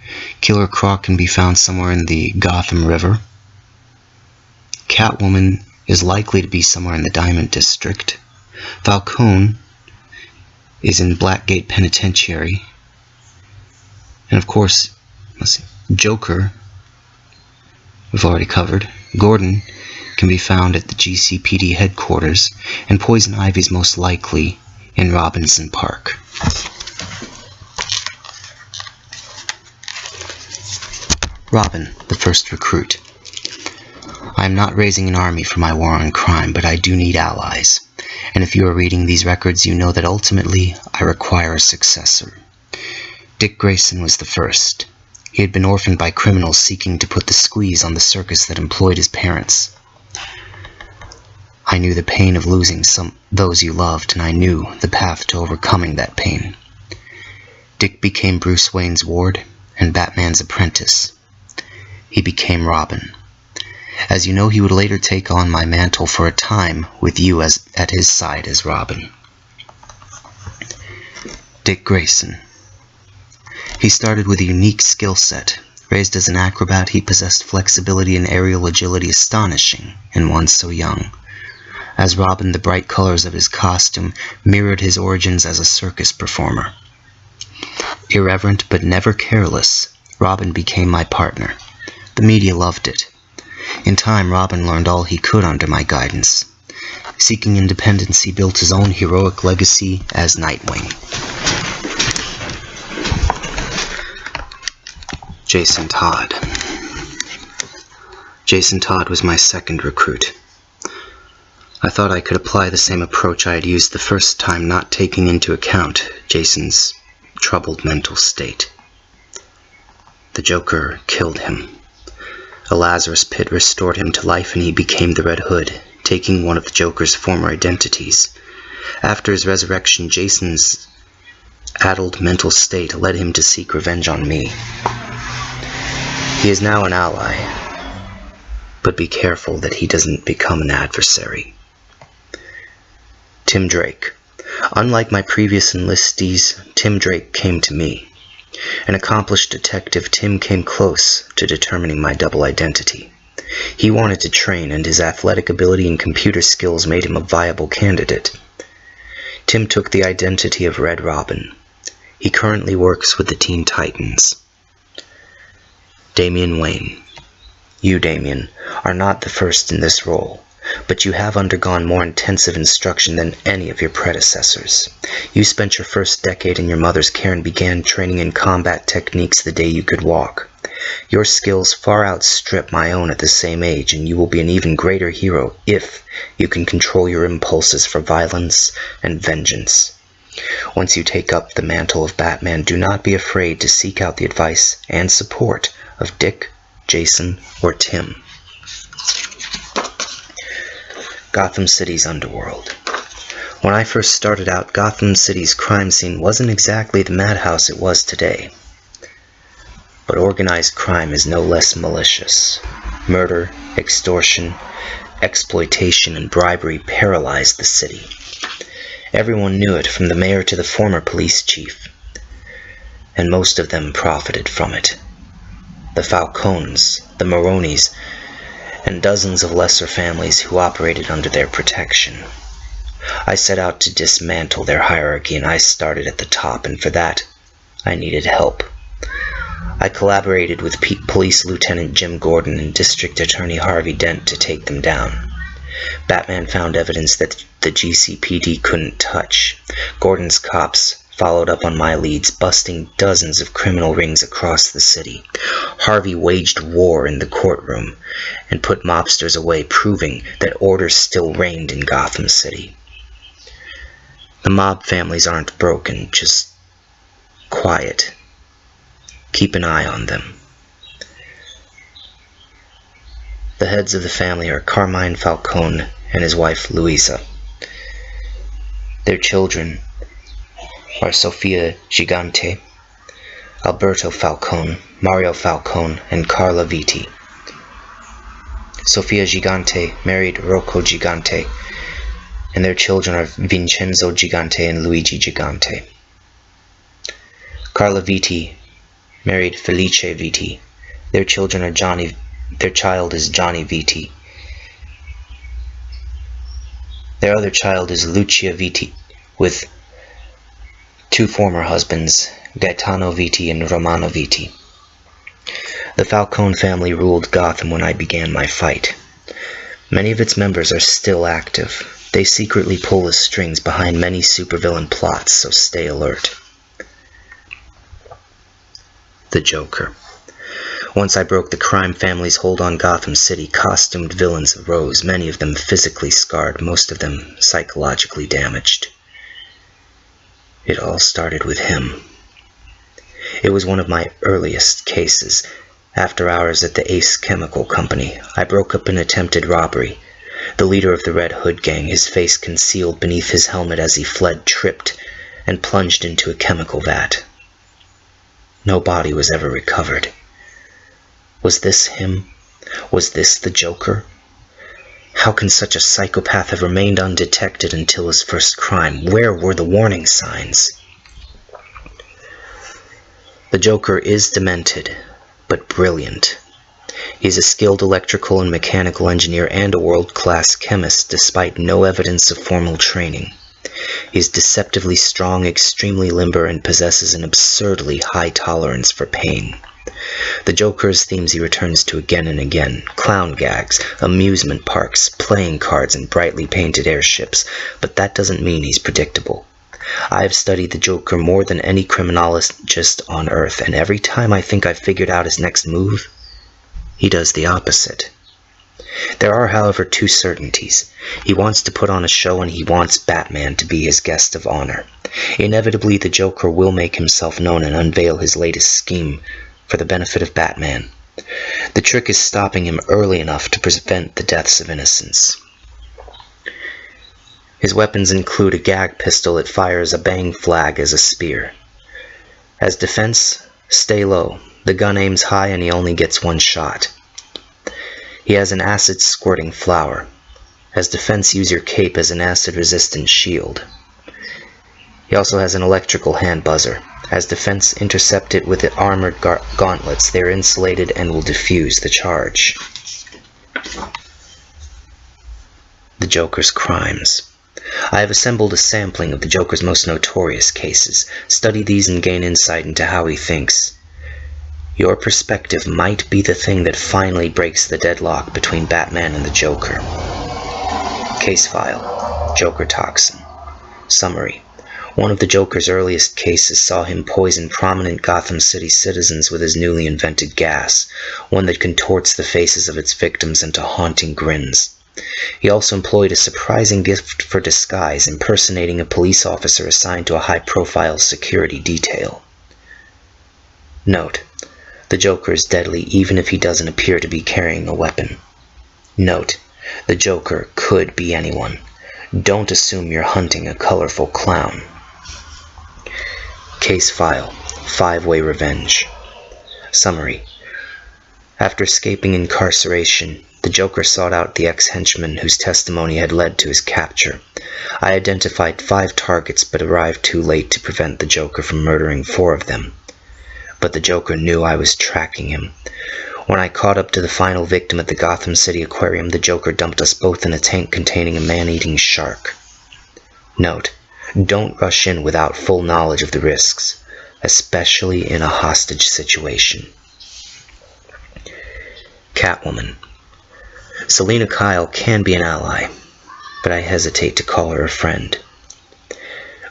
Killer Croc can be found somewhere in the Gotham River. Catwoman is likely to be somewhere in the Diamond District. Falcone is in Blackgate Penitentiary. And of course, Joker, we've already covered. Gordon can be found at the GCPD headquarters, and Poison Ivy is most likely in Robinson Park. Robin, the first recruit. I am not raising an army for my war on crime, but I do need allies. And if you are reading these records, you know that ultimately I require a successor. Dick Grayson was the first. He had been orphaned by criminals seeking to put the squeeze on the circus that employed his parents. I knew the pain of losing those you loved, and I knew the path to overcoming that pain. Dick became Bruce Wayne's ward and Batman's apprentice. He became Robin. As you know, he would later take on my mantle for a time, with you at his side as Robin. Dick Grayson. He started with a unique skill set. Raised as an acrobat, he possessed flexibility and aerial agility astonishing in one so young. As Robin, the bright colors of his costume mirrored his origins as a circus performer. Irreverent but never careless, Robin became my partner. The media loved it. In time, Robin learned all he could under my guidance. Seeking independence, he built his own heroic legacy as Nightwing. Jason Todd. Jason Todd was my second recruit. I thought I could apply the same approach I had used the first time, not taking into account Jason's troubled mental state. The Joker killed him. A Lazarus pit restored him to life and he became the Red Hood, taking one of the Joker's former identities. After his resurrection, Jason's addled mental state led him to seek revenge on me. He is now an ally, but be careful that he doesn't become an adversary. Tim Drake. Unlike my previous enlistees, Tim Drake came to me. An accomplished detective, Tim came close to determining my double identity. He wanted to train, and his athletic ability and computer skills made him a viable candidate. Tim took the identity of Red Robin. He currently works with the Teen Titans. Damien Wayne. You, Damien, are not the first in this role, but you have undergone more intensive instruction than any of your predecessors. You spent your first decade in your mother's care and began training in combat techniques the day you could walk. Your skills far outstrip my own at the same age, and you will be an even greater hero if you can control your impulses for violence and vengeance. Once you take up the mantle of Batman, do not be afraid to seek out the advice and support of Dick, Jason, or Tim. Gotham City's underworld. When I first started out, Gotham City's crime scene wasn't exactly the madhouse it was today. But organized crime is no less malicious. Murder, extortion, exploitation, and bribery paralyzed the city. Everyone knew it, from the mayor to the former police chief, and most of them profited from it. The Falcones, the Maronis, and dozens of lesser families who operated under their protection. I set out to dismantle their hierarchy, and I started at the top, and for that, I needed help. I collaborated with Police Lieutenant Jim Gordon and District Attorney Harvey Dent to take them down. Batman found evidence that the GCPD couldn't touch. Gordon's cops followed up on my leads, busting dozens of criminal rings across the city. Harvey waged war in the courtroom and put mobsters away, proving that order still reigned in Gotham City. The mob families aren't broken, just quiet. Keep an eye on them. The heads of the family are Carmine Falcone and his wife Luisa. Their children are Sofia Gigante, Alberto Falcone, Mario Falcone, and Carla Vitti. Sofia Gigante married Rocco Gigante, and their children are Vincenzo Gigante and Luigi Gigante. Carla Vitti married Felice Vitti. Their child is Johnny Vitti. Their other child is Lucia Vitti, with two former husbands, Gaetano Vitti and Romano Vitti. The Falcone family ruled Gotham when I began my fight. Many of its members are still active. They secretly pull the strings behind many supervillain plots, so stay alert. The Joker. Once I broke the crime family's hold on Gotham City, costumed villains arose, many of them physically scarred, most of them psychologically damaged. It all started with him. It was one of my earliest cases. After hours at the Ace Chemical Company, I broke up an attempted robbery. The leader of the Red Hood gang, his face concealed beneath his helmet as he fled, tripped and plunged into a chemical vat. No body was ever recovered. Was this him? Was this the Joker? How can such a psychopath have remained undetected until his first crime? Where were the warning signs? The Joker is demented, but brilliant. He's a skilled electrical and mechanical engineer and a world-class chemist, despite no evidence of formal training. He's deceptively strong, extremely limber, and possesses an absurdly high tolerance for pain. The Joker is themes he returns to again and again: clown gags, amusement parks, playing cards, and brightly painted airships, but that doesn't mean he's predictable. I have studied the Joker more than any criminologist on Earth, and every time I think I've figured out his next move, he does the opposite. There are, however, two certainties. He wants to put on a show, and he wants Batman to be his guest of honor. Inevitably, the Joker will make himself known and unveil his latest scheme for the benefit of Batman. The trick is stopping him early enough to prevent the deaths of innocents. His weapons include a gag pistol that fires a bang flag as a spear. As defense, stay low. The gun aims high and he only gets one shot. He has an acid-squirting flower. As defense, use your cape as an acid-resistant shield. He also has an electrical hand buzzer. As defense, intercept it with the armored gauntlets. They are insulated and will defuse the charge. The Joker's crimes. I have assembled a sampling of the Joker's most notorious cases. Study these and gain insight into how he thinks. Your perspective might be the thing that finally breaks the deadlock between Batman and the Joker. Case file: Joker toxin. Summary: one of the Joker's earliest cases saw him poison prominent Gotham City citizens with his newly invented gas, one that contorts the faces of its victims into haunting grins. He also employed a surprising gift for disguise, impersonating a police officer assigned to a high-profile security detail. Note: the Joker is deadly even if he doesn't appear to be carrying a weapon. Note: the Joker could be anyone. Don't assume you're hunting a colorful clown. Case file: Five-Way Revenge. Summary: after escaping incarceration, the Joker sought out the ex-henchman whose testimony had led to his capture. I identified 5 targets but arrived too late to prevent the Joker from murdering 4 of them. But the Joker knew I was tracking him. When I caught up to the final victim at the Gotham City Aquarium, the Joker dumped us both in a tank containing a man-eating shark. Note: don't rush in without full knowledge of the risks, especially in a hostage situation. Catwoman. Selina Kyle can be an ally, but I hesitate to call her a friend.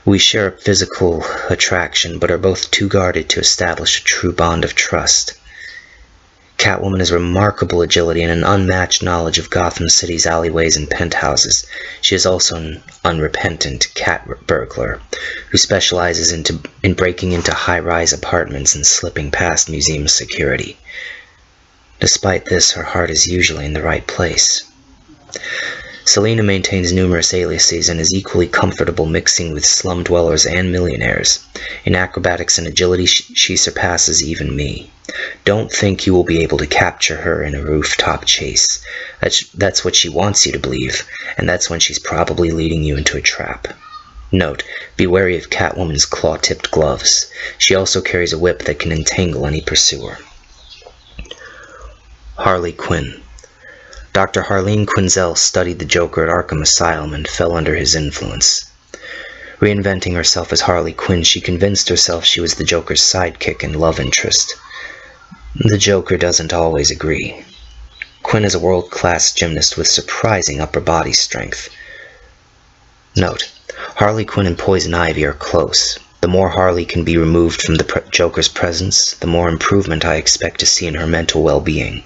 We share a physical attraction, but are both too guarded to establish a true bond of trust. Catwoman has remarkable agility and an unmatched knowledge of Gotham City's alleyways and penthouses. She is also an unrepentant cat burglar who specializes in breaking into high-rise apartments and slipping past museum security. Despite this, her heart is usually in the right place. Selina maintains numerous aliases and is equally comfortable mixing with slum dwellers and millionaires. In acrobatics and agility, she surpasses even me. Don't think you will be able to capture her in a rooftop chase. That's what she wants you to believe, and that's when she's probably leading you into a trap. Note: be wary of Catwoman's claw-tipped gloves. She also carries a whip that can entangle any pursuer. Harley Quinn. Dr. Harleen Quinzel studied the Joker at Arkham Asylum and fell under his influence. Reinventing herself as Harley Quinn, she convinced herself she was the Joker's sidekick and love interest. The Joker doesn't always agree. Quinn is a world-class gymnast with surprising upper body strength. Note: Harley Quinn and Poison Ivy are close. The more Harley can be removed from the Joker's presence, the more improvement I expect to see in her mental well-being.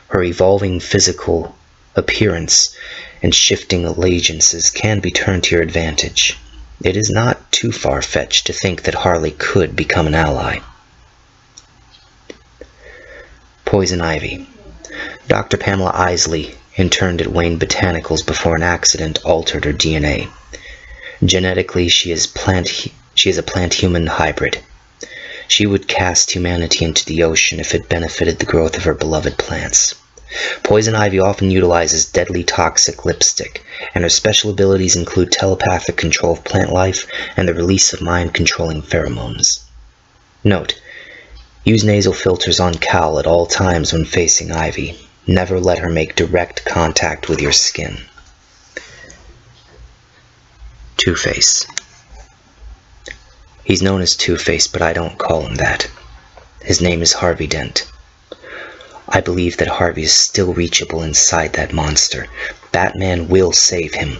Her evolving physical appearance and shifting allegiances can be turned to your advantage. It is not too far-fetched to think that Harley could become an ally. Poison Ivy. Dr. Pamela Isley interned at Wayne Botanicals before an accident altered her DNA. Genetically, she is a plant-human hybrid. She would cast humanity into the ocean if it benefited the growth of her beloved plants. Poison Ivy often utilizes deadly toxic lipstick, and her special abilities include telepathic control of plant life and the release of mind-controlling pheromones. Note: use nasal filters on Cal at all times when facing Ivy. Never let her make direct contact with your skin. Two-Face. He's known as Two-Face, but I don't call him that. His name is Harvey Dent. I believe that Harvey is still reachable inside that monster. Batman will save him,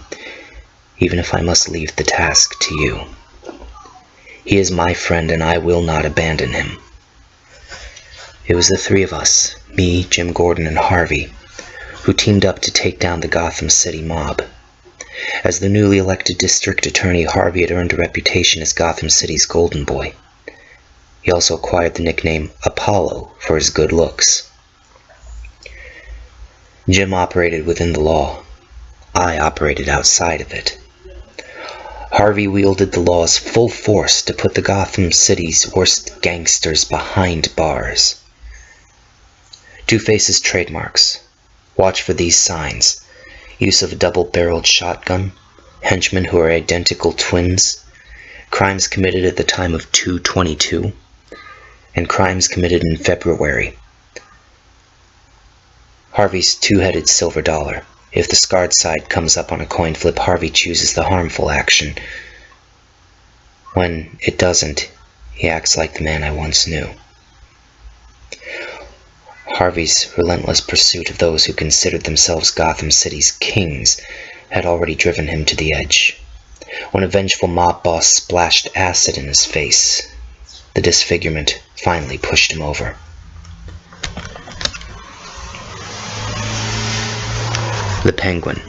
even if I must leave the task to you. He is my friend, and I will not abandon him. It was the three of us, me, Jim Gordon, and Harvey, who teamed up to take down the Gotham City mob. As the newly elected district attorney, Harvey had earned a reputation as Gotham City's golden boy. He also acquired the nickname Apollo for his good looks. Jim operated within the law. I operated outside of it. Harvey wielded the law's full force to put the Gotham City's worst gangsters behind bars. Two-Face's trademarks. Watch for these signs. Use of a double-barreled shotgun, henchmen who are identical twins, crimes committed at the time of 2/22, and crimes committed in February. Harvey's two-headed silver dollar. If the scarred side comes up on a coin flip, Harvey chooses the harmful action. When it doesn't, he acts like the man I once knew. Harvey's relentless pursuit of those who considered themselves Gotham City's kings had already driven him to the edge. When a vengeful mob boss splashed acid in his face, the disfigurement finally pushed him over. The Penguin.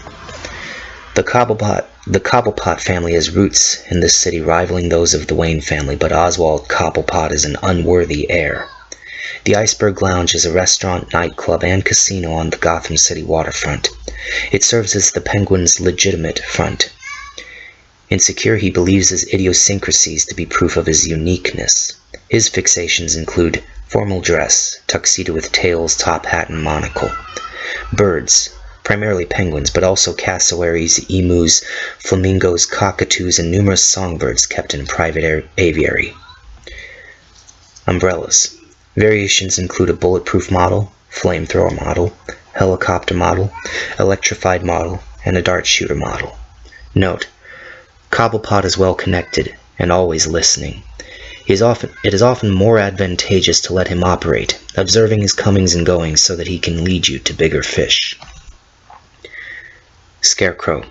The Cobblepot family has roots in this city rivaling those of the Wayne family, but Oswald Cobblepot is an unworthy heir. The Iceberg Lounge is a restaurant, nightclub, and casino on the Gotham City waterfront. It serves as the Penguin's legitimate front. Insecure, he believes his idiosyncrasies to be proof of his uniqueness. His fixations include formal dress, tuxedo with tails, top hat, and monocle. Birds, primarily penguins, but also cassowaries, emus, flamingos, cockatoos, and numerous songbirds kept in a private aviary. Umbrellas. Variations include a bulletproof model, flamethrower model, helicopter model, electrified model, and a dart shooter model. Note: Cobblepot is well connected and always listening. It is often more advantageous to let him operate, observing his comings and goings so that he can lead you to bigger fish. Scarecrow.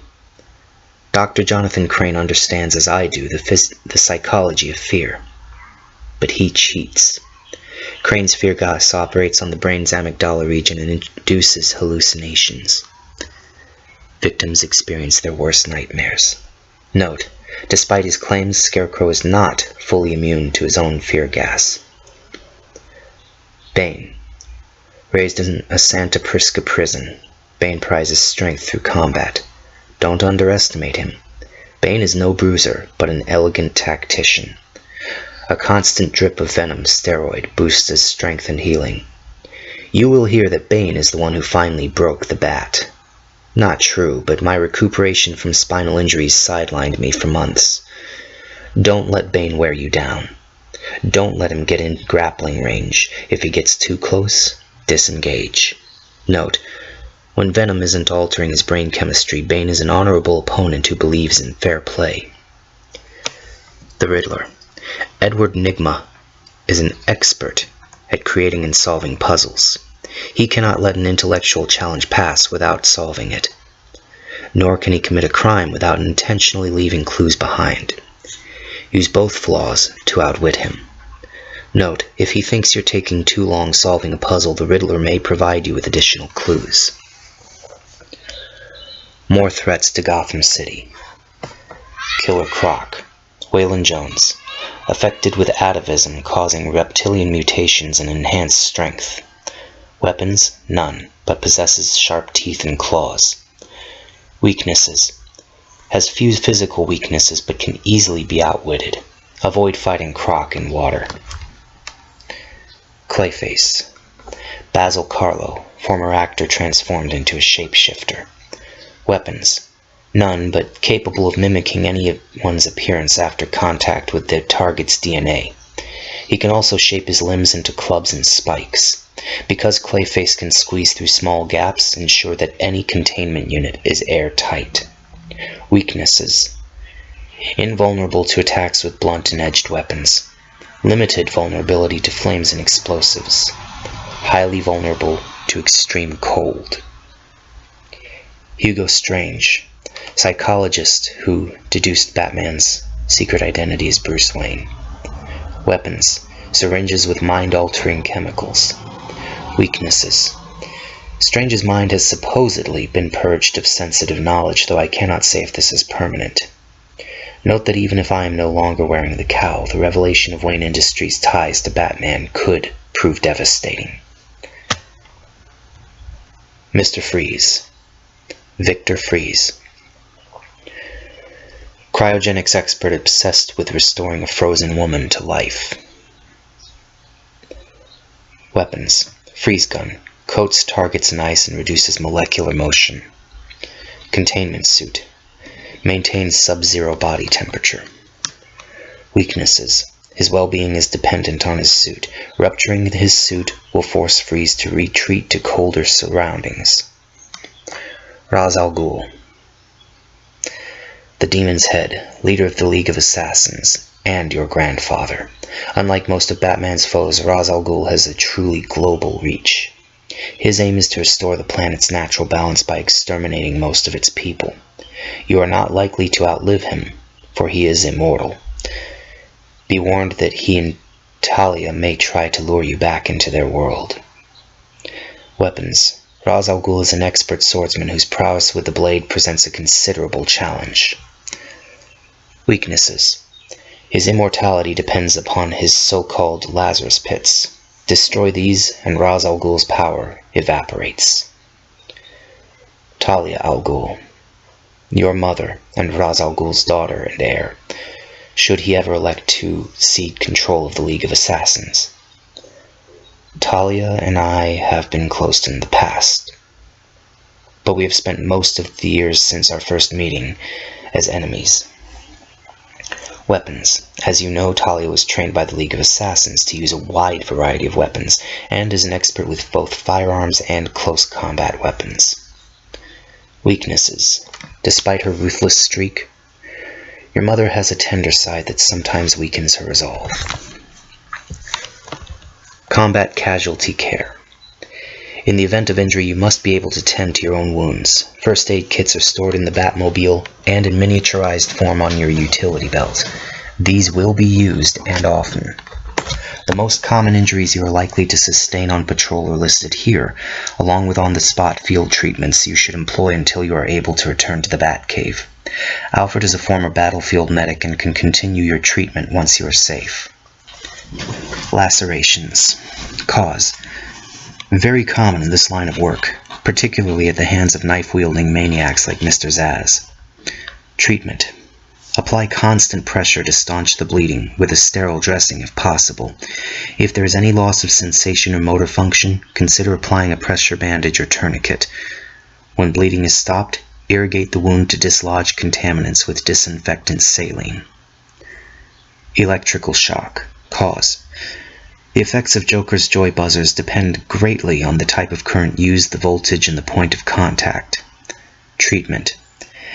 Dr. Jonathan Crane understands as I do the psychology of fear, but he cheats. Crane's fear gas operates on the brain's amygdala region and induces hallucinations. Victims experience their worst nightmares. Note: despite his claims, Scarecrow is not fully immune to his own fear gas. Bane. Raised in a Santa Prisca prison, Bane prizes strength through combat. Don't underestimate him. Bane is no bruiser, but an elegant tactician. A constant drip of venom steroid boosts his strength and healing. You will hear that Bane is the one who finally broke the bat. Not true, but my recuperation from spinal injuries sidelined me for months. Don't let Bane wear you down. Don't let him get in grappling range. If he gets too close, disengage. Note: when Venom isn't altering his brain chemistry, Bane is an honorable opponent who believes in fair play. The Riddler. Edward Nygma is an expert at creating and solving puzzles. He cannot let an intellectual challenge pass without solving it. Nor can he commit a crime without intentionally leaving clues behind. Use both flaws to outwit him. Note: if he thinks you're taking too long solving a puzzle, the Riddler may provide you with additional clues. More threats to Gotham City. Killer Croc. Waylon Jones. Affected with atavism causing reptilian mutations and enhanced strength. Weapons, none, but possesses sharp teeth and claws. Weaknesses. Has few physical weaknesses but can easily be outwitted. Avoid fighting Croc in water. Clayface. Basil Carlo, former actor transformed into a shapeshifter. Weapons. None, but capable of mimicking anyone's appearance after contact with their target's DNA. He can also shape his limbs into clubs and spikes. Because Clayface can squeeze through small gaps, ensure that any containment unit is airtight. Weaknesses. Invulnerable to attacks with blunt and edged weapons. Limited vulnerability to flames and explosives. Highly vulnerable to extreme cold. Hugo Strange, psychologist who deduced Batman's secret identity as Bruce Wayne. Weapons, syringes with mind-altering chemicals. Weaknesses. Strange's mind has supposedly been purged of sensitive knowledge, though I cannot say if this is permanent. Note that even if I am no longer wearing the cowl, the revelation of Wayne Industries' ties to Batman could prove devastating. Mr. Freeze. Victor Freeze. Cryogenics expert obsessed with restoring a frozen woman to life. Weapons. Freeze gun. Coats targets in ice and reduces molecular motion. Containment suit. Maintains sub-zero body temperature. Weaknesses. His well-being is dependent on his suit. Rupturing his suit will force Freeze to retreat to colder surroundings. Ra's al Ghul. The Demon's Head, leader of the League of Assassins, and your grandfather. Unlike most of Batman's foes, Ra's al Ghul has a truly global reach. His aim is to restore the planet's natural balance by exterminating most of its people. You are not likely to outlive him, for he is immortal. Be warned that he and Talia may try to lure you back into their world. Weapons. Ra's al Ghul is an expert swordsman whose prowess with the blade presents a considerable challenge. Weaknesses. His immortality depends upon his so-called Lazarus pits. Destroy these, and Ra's al Ghul's power evaporates. Talia al Ghul. Your mother, and Ra's al Ghul's daughter and heir, should he ever elect to cede control of the League of Assassins. Talia and I have been close in the past, but we have spent most of the years since our first meeting as enemies. Weapons. As you know, Talia was trained by the League of Assassins to use a wide variety of weapons, and is an expert with both firearms and close combat weapons. Weaknesses. Despite her ruthless streak, your mother has a tender side that sometimes weakens her resolve. Combat casualty care. In the event of injury, you must be able to tend to your own wounds. First aid kits are stored in the Batmobile and in miniaturized form on your utility belt. These will be used, and often. The most common injuries you are likely to sustain on patrol are listed here, along with on-the-spot field treatments you should employ until you are able to return to the Batcave. Alfred is a former battlefield medic and can continue your treatment once you are safe. Lacerations. Cause. Very common in this line of work, particularly at the hands of knife-wielding maniacs like Mr. Zsasz. Treatment. Apply constant pressure to staunch the bleeding, with a sterile dressing if possible. If there is any loss of sensation or motor function, consider applying a pressure bandage or tourniquet. When bleeding is stopped, irrigate the wound to dislodge contaminants with disinfectant saline. Electrical shock. Cause. The effects of Joker's joy buzzers depend greatly on the type of current used, the voltage, and the point of contact. Treatment.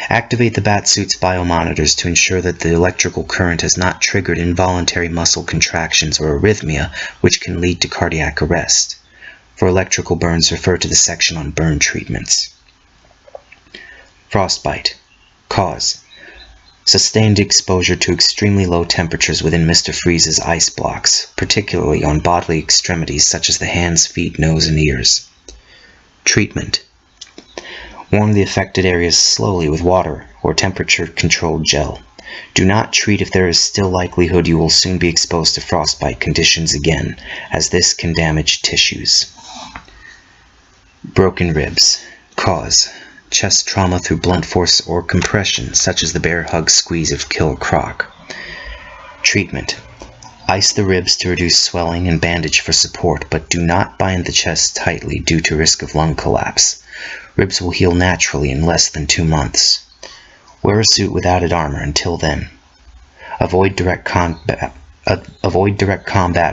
Activate the Batsuit's biomonitors to ensure that the electrical current has not triggered involuntary muscle contractions or arrhythmia, which can lead to cardiac arrest. For electrical burns, refer to the section on burn treatments. Frostbite. Cause. Sustained exposure to extremely low temperatures within Mr. Freeze's ice blocks, particularly on bodily extremities such as the hands, feet, nose, and ears. Treatment. Warm the affected areas slowly with water or temperature-controlled gel. Do not treat if there is still likelihood you will soon be exposed to frostbite conditions again, as this can damage tissues. Broken ribs. Cause. Chest trauma through blunt force or compression, such as the bear hug squeeze of Killer Croc. Treatment. Ice the ribs to reduce swelling and bandage for support, but do not bind the chest tightly due to risk of lung collapse. Ribs will heal naturally in less than 2 months. Wear a suit with added armor until then. Avoid direct combat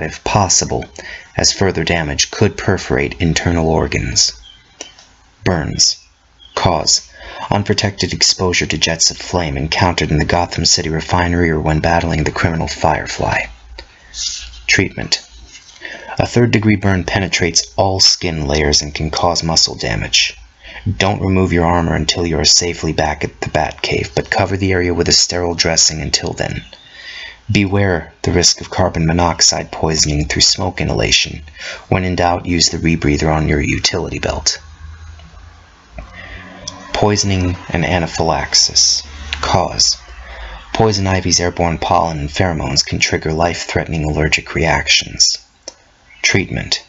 if possible, as further damage could perforate internal organs. Burns. Cause. Unprotected exposure to jets of flame encountered in the Gotham City refinery or when battling the criminal Firefly. Treatment. A third-degree burn penetrates all skin layers and can cause muscle damage. Don't remove your armor until you are safely back at the Batcave, but cover the area with a sterile dressing until then. Beware the risk of carbon monoxide poisoning through smoke inhalation. When in doubt, use the rebreather on your utility belt. Poisoning and anaphylaxis. Cause. Poison ivy's airborne pollen and pheromones can trigger life-threatening allergic reactions. Treatment.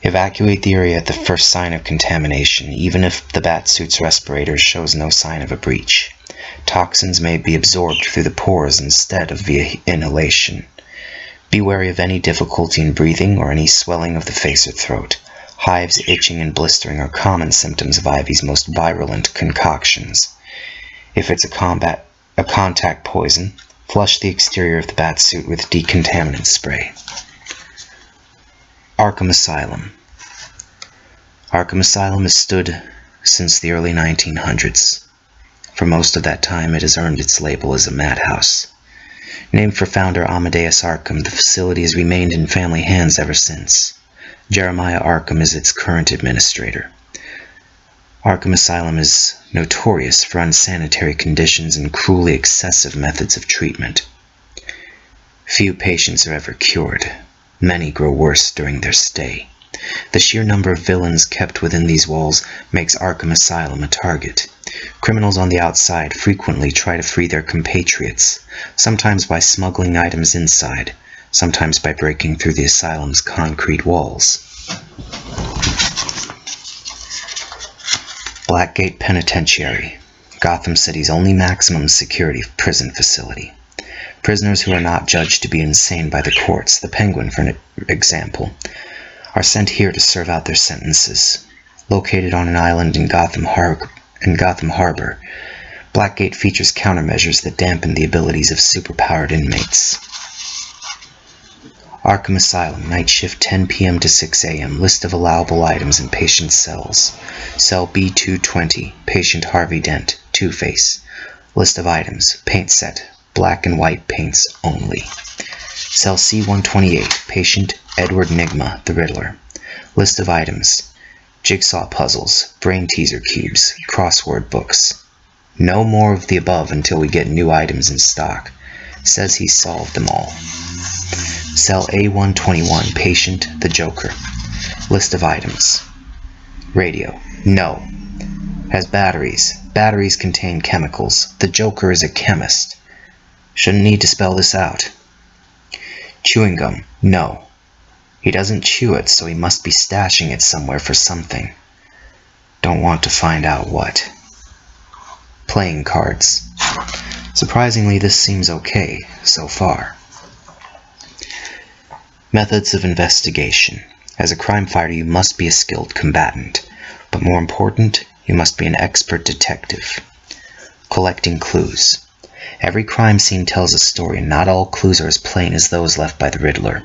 Evacuate the area at the first sign of contamination, even if the batsuit's respirator shows no sign of a breach. Toxins may be absorbed through the pores instead of via inhalation. Be wary of any difficulty in breathing or any swelling of the face or throat. Hives, itching, and blistering are common symptoms of ivy's most virulent concoctions. If it's a contact poison, flush the exterior of the batsuit with decontaminant spray. Arkham Asylum. Arkham Asylum has stood since the early 1900s. For most of that time, it has earned its label as a madhouse. Named for founder Amadeus Arkham, the facility has remained in family hands ever since. Jeremiah Arkham is its current administrator. Arkham Asylum is notorious for unsanitary conditions and cruelly excessive methods of treatment. Few patients are ever cured. Many grow worse during their stay. The sheer number of villains kept within these walls makes Arkham Asylum a target. Criminals on the outside frequently try to free their compatriots, sometimes by smuggling items inside, sometimes by breaking through the asylum's concrete walls. Blackgate Penitentiary, Gotham City's only maximum security prison facility. Prisoners who are not judged to be insane by the courts, the Penguin for example, are sent here to serve out their sentences. Located on an island in Gotham Harbor, Blackgate features countermeasures that dampen the abilities of superpowered inmates. Arkham Asylum, night shift 10 p.m. to 6 a.m. List of allowable items in patient cells. Cell B220, patient Harvey Dent, Two-Face. List of items, paint set. Black and white paints only. Cell C-128, patient Edward Nigma, the Riddler. List of items, jigsaw puzzles, brain teaser cubes, crossword books. No more of the above until we get new items in stock. Says he solved them all. Cell A-121, patient the Joker. List of items. Radio, no. Has batteries. Batteries contain chemicals. The Joker is a chemist. Shouldn't need to spell this out. Chewing gum, no. He doesn't chew it, so he must be stashing it somewhere for something. Don't want to find out what. Playing cards. Surprisingly, this seems okay so far. Methods of investigation. As a crime fighter, you must be a skilled combatant, but more important, you must be an expert detective. Collecting clues. Every crime scene tells a story, and not all clues are as plain as those left by the Riddler.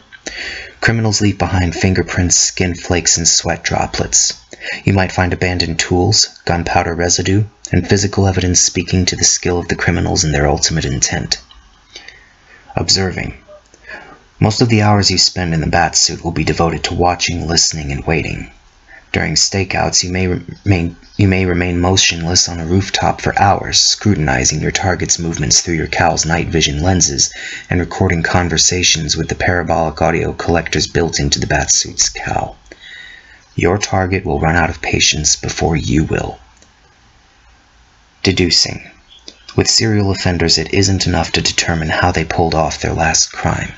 Criminals leave behind fingerprints, skin flakes, and sweat droplets. You might find abandoned tools, gunpowder residue, and physical evidence speaking to the skill of the criminals and their ultimate intent. Observing. Most of the hours you spend in the Batsuit will be devoted to watching, listening, and waiting. During stakeouts, you may remain motionless on a rooftop for hours, scrutinizing your target's movements through your cowl's night vision lenses and recording conversations with the parabolic audio collectors built into the Batsuit's cowl. Your target will run out of patience before you will. Deducing. With serial offenders, it isn't enough to determine how they pulled off their last crime.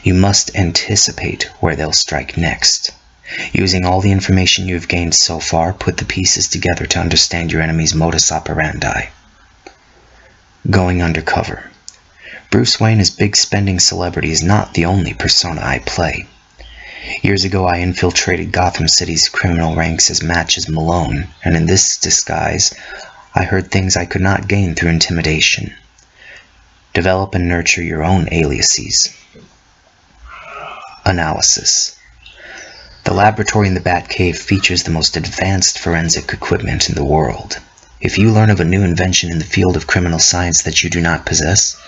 You must anticipate where they'll strike next. Using all the information you've gained so far, put the pieces together to understand your enemy's modus operandi. Going undercover. Bruce Wayne as big spending celebrity is not the only persona I play. Years ago I infiltrated Gotham City's criminal ranks as Matches Malone, and in this disguise, I heard things I could not gain through intimidation. Develop and nurture your own aliases. Analysis. The laboratory in the Batcave features the most advanced forensic equipment in the world. If you learn of a new invention in the field of criminal science that you do not possess,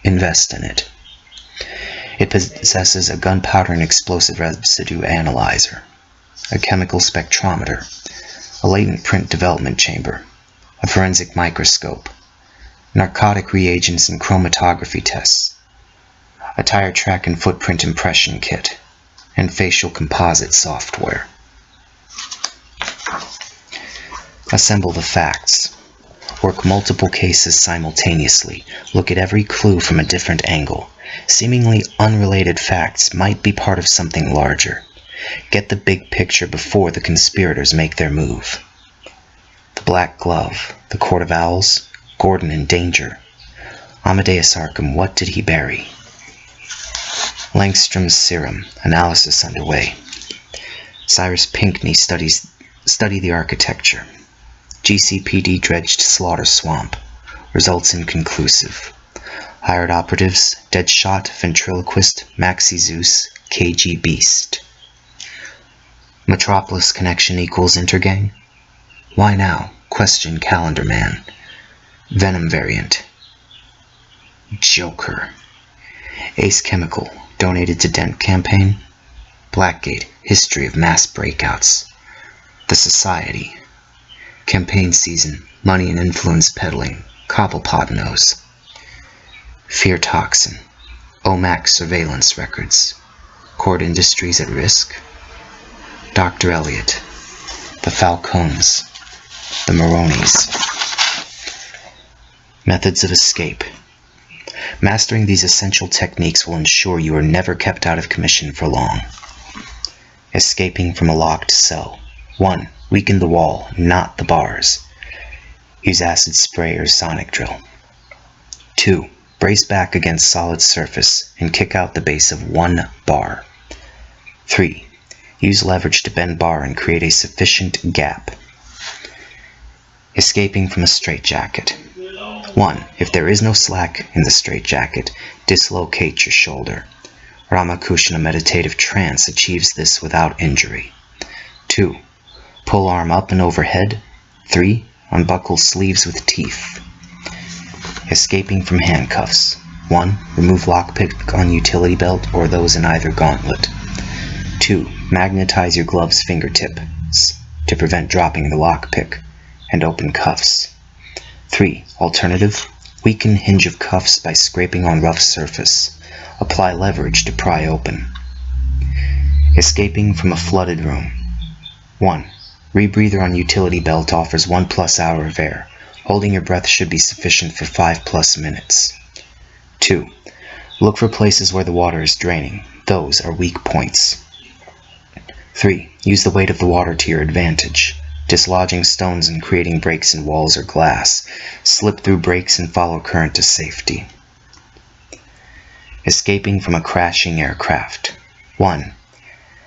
invest in it. It possesses a gunpowder and explosive residue analyzer, a chemical spectrometer, a latent print development chamber, a forensic microscope, narcotic reagents and chromatography tests, a tire track and footprint impression kit, and facial composite software. Assemble the facts. Work multiple cases simultaneously. Look at every clue from a different angle. Seemingly unrelated facts might be part of something larger. Get the big picture before the conspirators make their move. The Black Glove, the Court of Owls, Gordon in danger. Amadeus Arkham, what did he bury? Langstrom's serum, analysis underway. Cyrus Pinckney study the architecture. GCPD dredged slaughter swamp. Results inconclusive. Hired operatives, Deadshot, Ventriloquist, Maxi Zeus, KG Beast. Metropolis connection equals Intergang? Why now? Question Calendar Man. Venom variant. Joker. Ace Chemical, donated to Dent campaign. Blackgate, history of mass breakouts. The Society. Campaign season, money and influence peddling, Cobblepot knows. Fear Toxin, OMAC surveillance records, Cord Industries at risk. Dr. Elliot, the Falcones, the Maronis. Methods of escape. Mastering these essential techniques will ensure you are never kept out of commission for long. Escaping from a locked cell. 1. Weaken the wall, not the bars. Use acid spray or sonic drill. 2. Brace back against solid surface and kick out the base of 1 bar. 3. Use leverage to bend bar and create a sufficient gap. Escaping from a straitjacket. 1. If there is no slack in the straitjacket, dislocate your shoulder. Ramakrishna meditative trance achieves this without injury. 2. Pull arm up and overhead. 3. Unbuckle sleeves with teeth. Escaping from handcuffs. 1. Remove lockpick on utility belt or those in either gauntlet. 2. Magnetize your glove's fingertips to prevent dropping the lockpick and open cuffs. 3. Alternative. Weaken hinge of cuffs by scraping on rough surface. Apply leverage to pry open. Escaping from a flooded room. 1. Rebreather on utility belt offers 1+ hour of air. Holding your breath should be sufficient for 5+ minutes. 2. Look for places where the water is draining. Those are weak points. 3. Use the weight of the water to your advantage. Dislodging stones and creating breaks in walls or glass. Slip through breaks and follow current to safety. Escaping from a crashing aircraft. 1.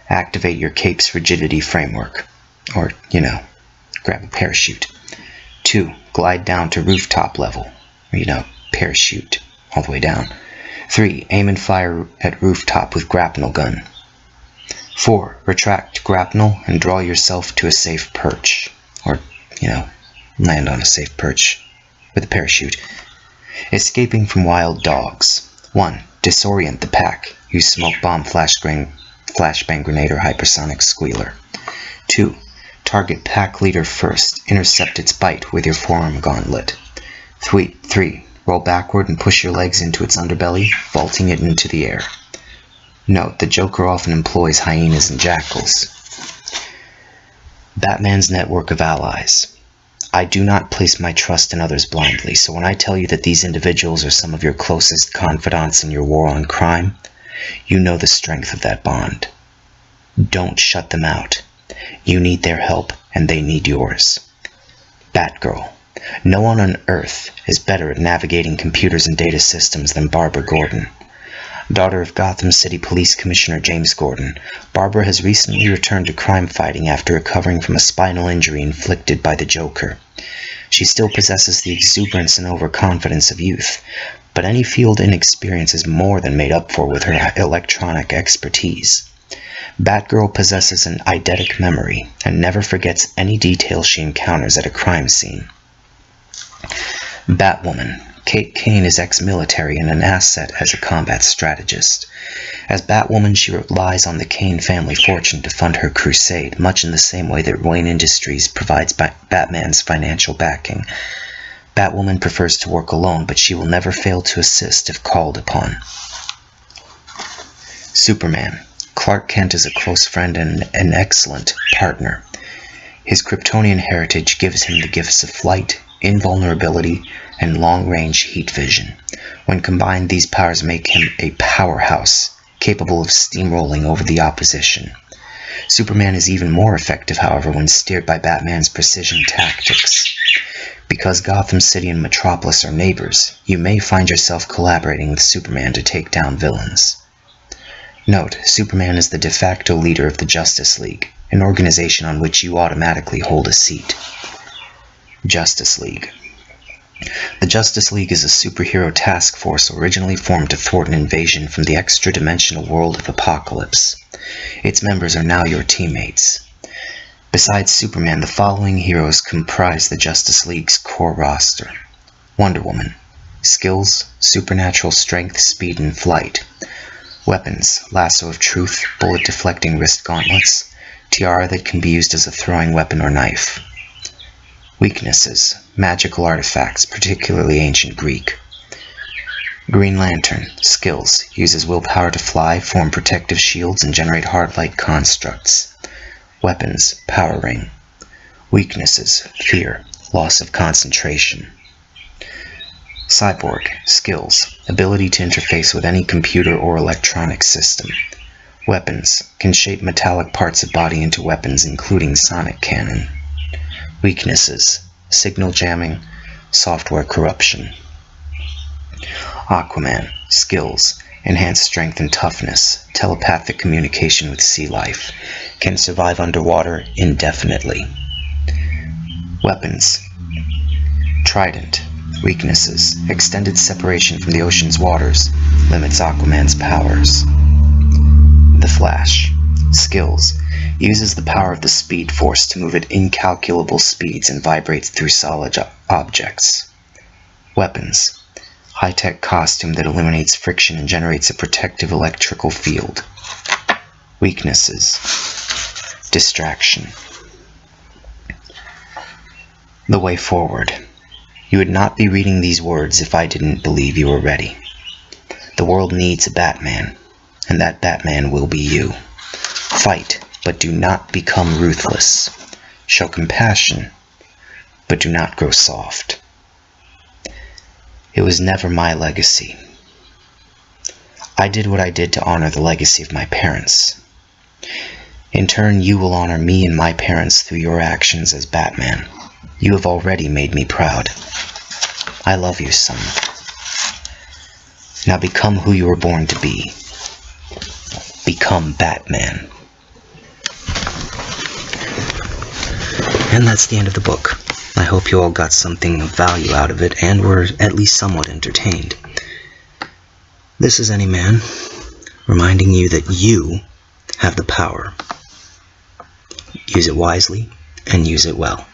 Activate your cape's rigidity framework. Or, grab a parachute. 2. Glide down to rooftop level. Or, parachute all the way down. 3. Aim and fire at rooftop with grapnel gun. 4. Retract grapnel and draw yourself to a safe perch. Or, land on a safe perch with a parachute. Escaping from wild dogs. 1. Disorient the pack. Use smoke bomb, flashbang grenade, or hypersonic squealer. 2. Target pack leader first. Intercept its bite with your forearm gauntlet. 3. Roll backward and push your legs into its underbelly, vaulting it into the air. Note, the Joker often employs hyenas and jackals. Batman's network of allies. I do not place my trust in others blindly, so when I tell you that these individuals are some of your closest confidants in your war on crime, you know the strength of that bond. Don't shut them out. You need their help, and they need yours. Batgirl. No one on Earth is better at navigating computers and data systems than Barbara Gordon. Daughter of Gotham City Police Commissioner James Gordon, Barbara has recently returned to crime fighting after recovering from a spinal injury inflicted by the Joker. She still possesses the exuberance and overconfidence of youth, but any field inexperience is more than made up for with her electronic expertise. Batgirl possesses an eidetic memory and never forgets any detail she encounters at a crime scene. Batwoman, Kate Kane is ex-military and an asset as a combat strategist. As Batwoman, she relies on the Kane family fortune to fund her crusade, much in the same way that Wayne Industries provides Batman's financial backing. Batwoman prefers to work alone, but she will never fail to assist if called upon. Superman. Clark Kent is a close friend and an excellent partner. His Kryptonian heritage gives him the gifts of flight, invulnerability, and long-range heat vision. When combined, these powers make him a powerhouse, capable of steamrolling over the opposition. Superman is even more effective, however, when steered by Batman's precision tactics. Because Gotham City and Metropolis are neighbors, you may find yourself collaborating with Superman to take down villains. Note, Superman is the de facto leader of the Justice League, an organization on which you automatically hold a seat. Justice League. The Justice League is a superhero task force originally formed to thwart an invasion from the extra-dimensional world of Apocalypse. Its members are now your teammates. Besides Superman, the following heroes comprise the Justice League's core roster. Wonder Woman. Skills: supernatural strength, speed, and flight. Weapons: lasso of truth, bullet-deflecting wrist gauntlets, tiara that can be used as a throwing weapon or knife. Weaknesses: magical artifacts, particularly ancient Greek. Green Lantern. Skills: uses willpower to fly, form protective shields, and generate hard light constructs. Weapons: power ring. Weaknesses: fear, loss of concentration. Cyborg. Skills: ability to interface with any computer or electronic system. Weapons: can shape metallic parts of body into weapons, including sonic cannon. Weaknesses: signal jamming, software corruption. Aquaman. Skills: enhanced strength and toughness, telepathic communication with sea life, can survive underwater indefinitely. Weapons: trident. Weaknesses: extended separation from the ocean's waters, limits Aquaman's powers. The Flash. Skills: uses the power of the Speed Force to move at incalculable speeds and vibrates through solid objects. Weapons: high-tech costume that eliminates friction and generates a protective electrical field. Weaknesses: distraction. The way forward. You would not be reading these words if I didn't believe you were ready. The world needs a Batman, and that Batman will be you. Fight, but do not become ruthless. Show compassion, but do not grow soft. It was never my legacy. I did what I did to honor the legacy of my parents. In turn, you will honor me and my parents through your actions as Batman. You have already made me proud. I love you, son. Now become who you were born to be. Become Batman. And that's the end of the book. I hope you all got something of value out of it and were at least somewhat entertained. This is Anyman, reminding you that you have the power. Use it wisely and use it well.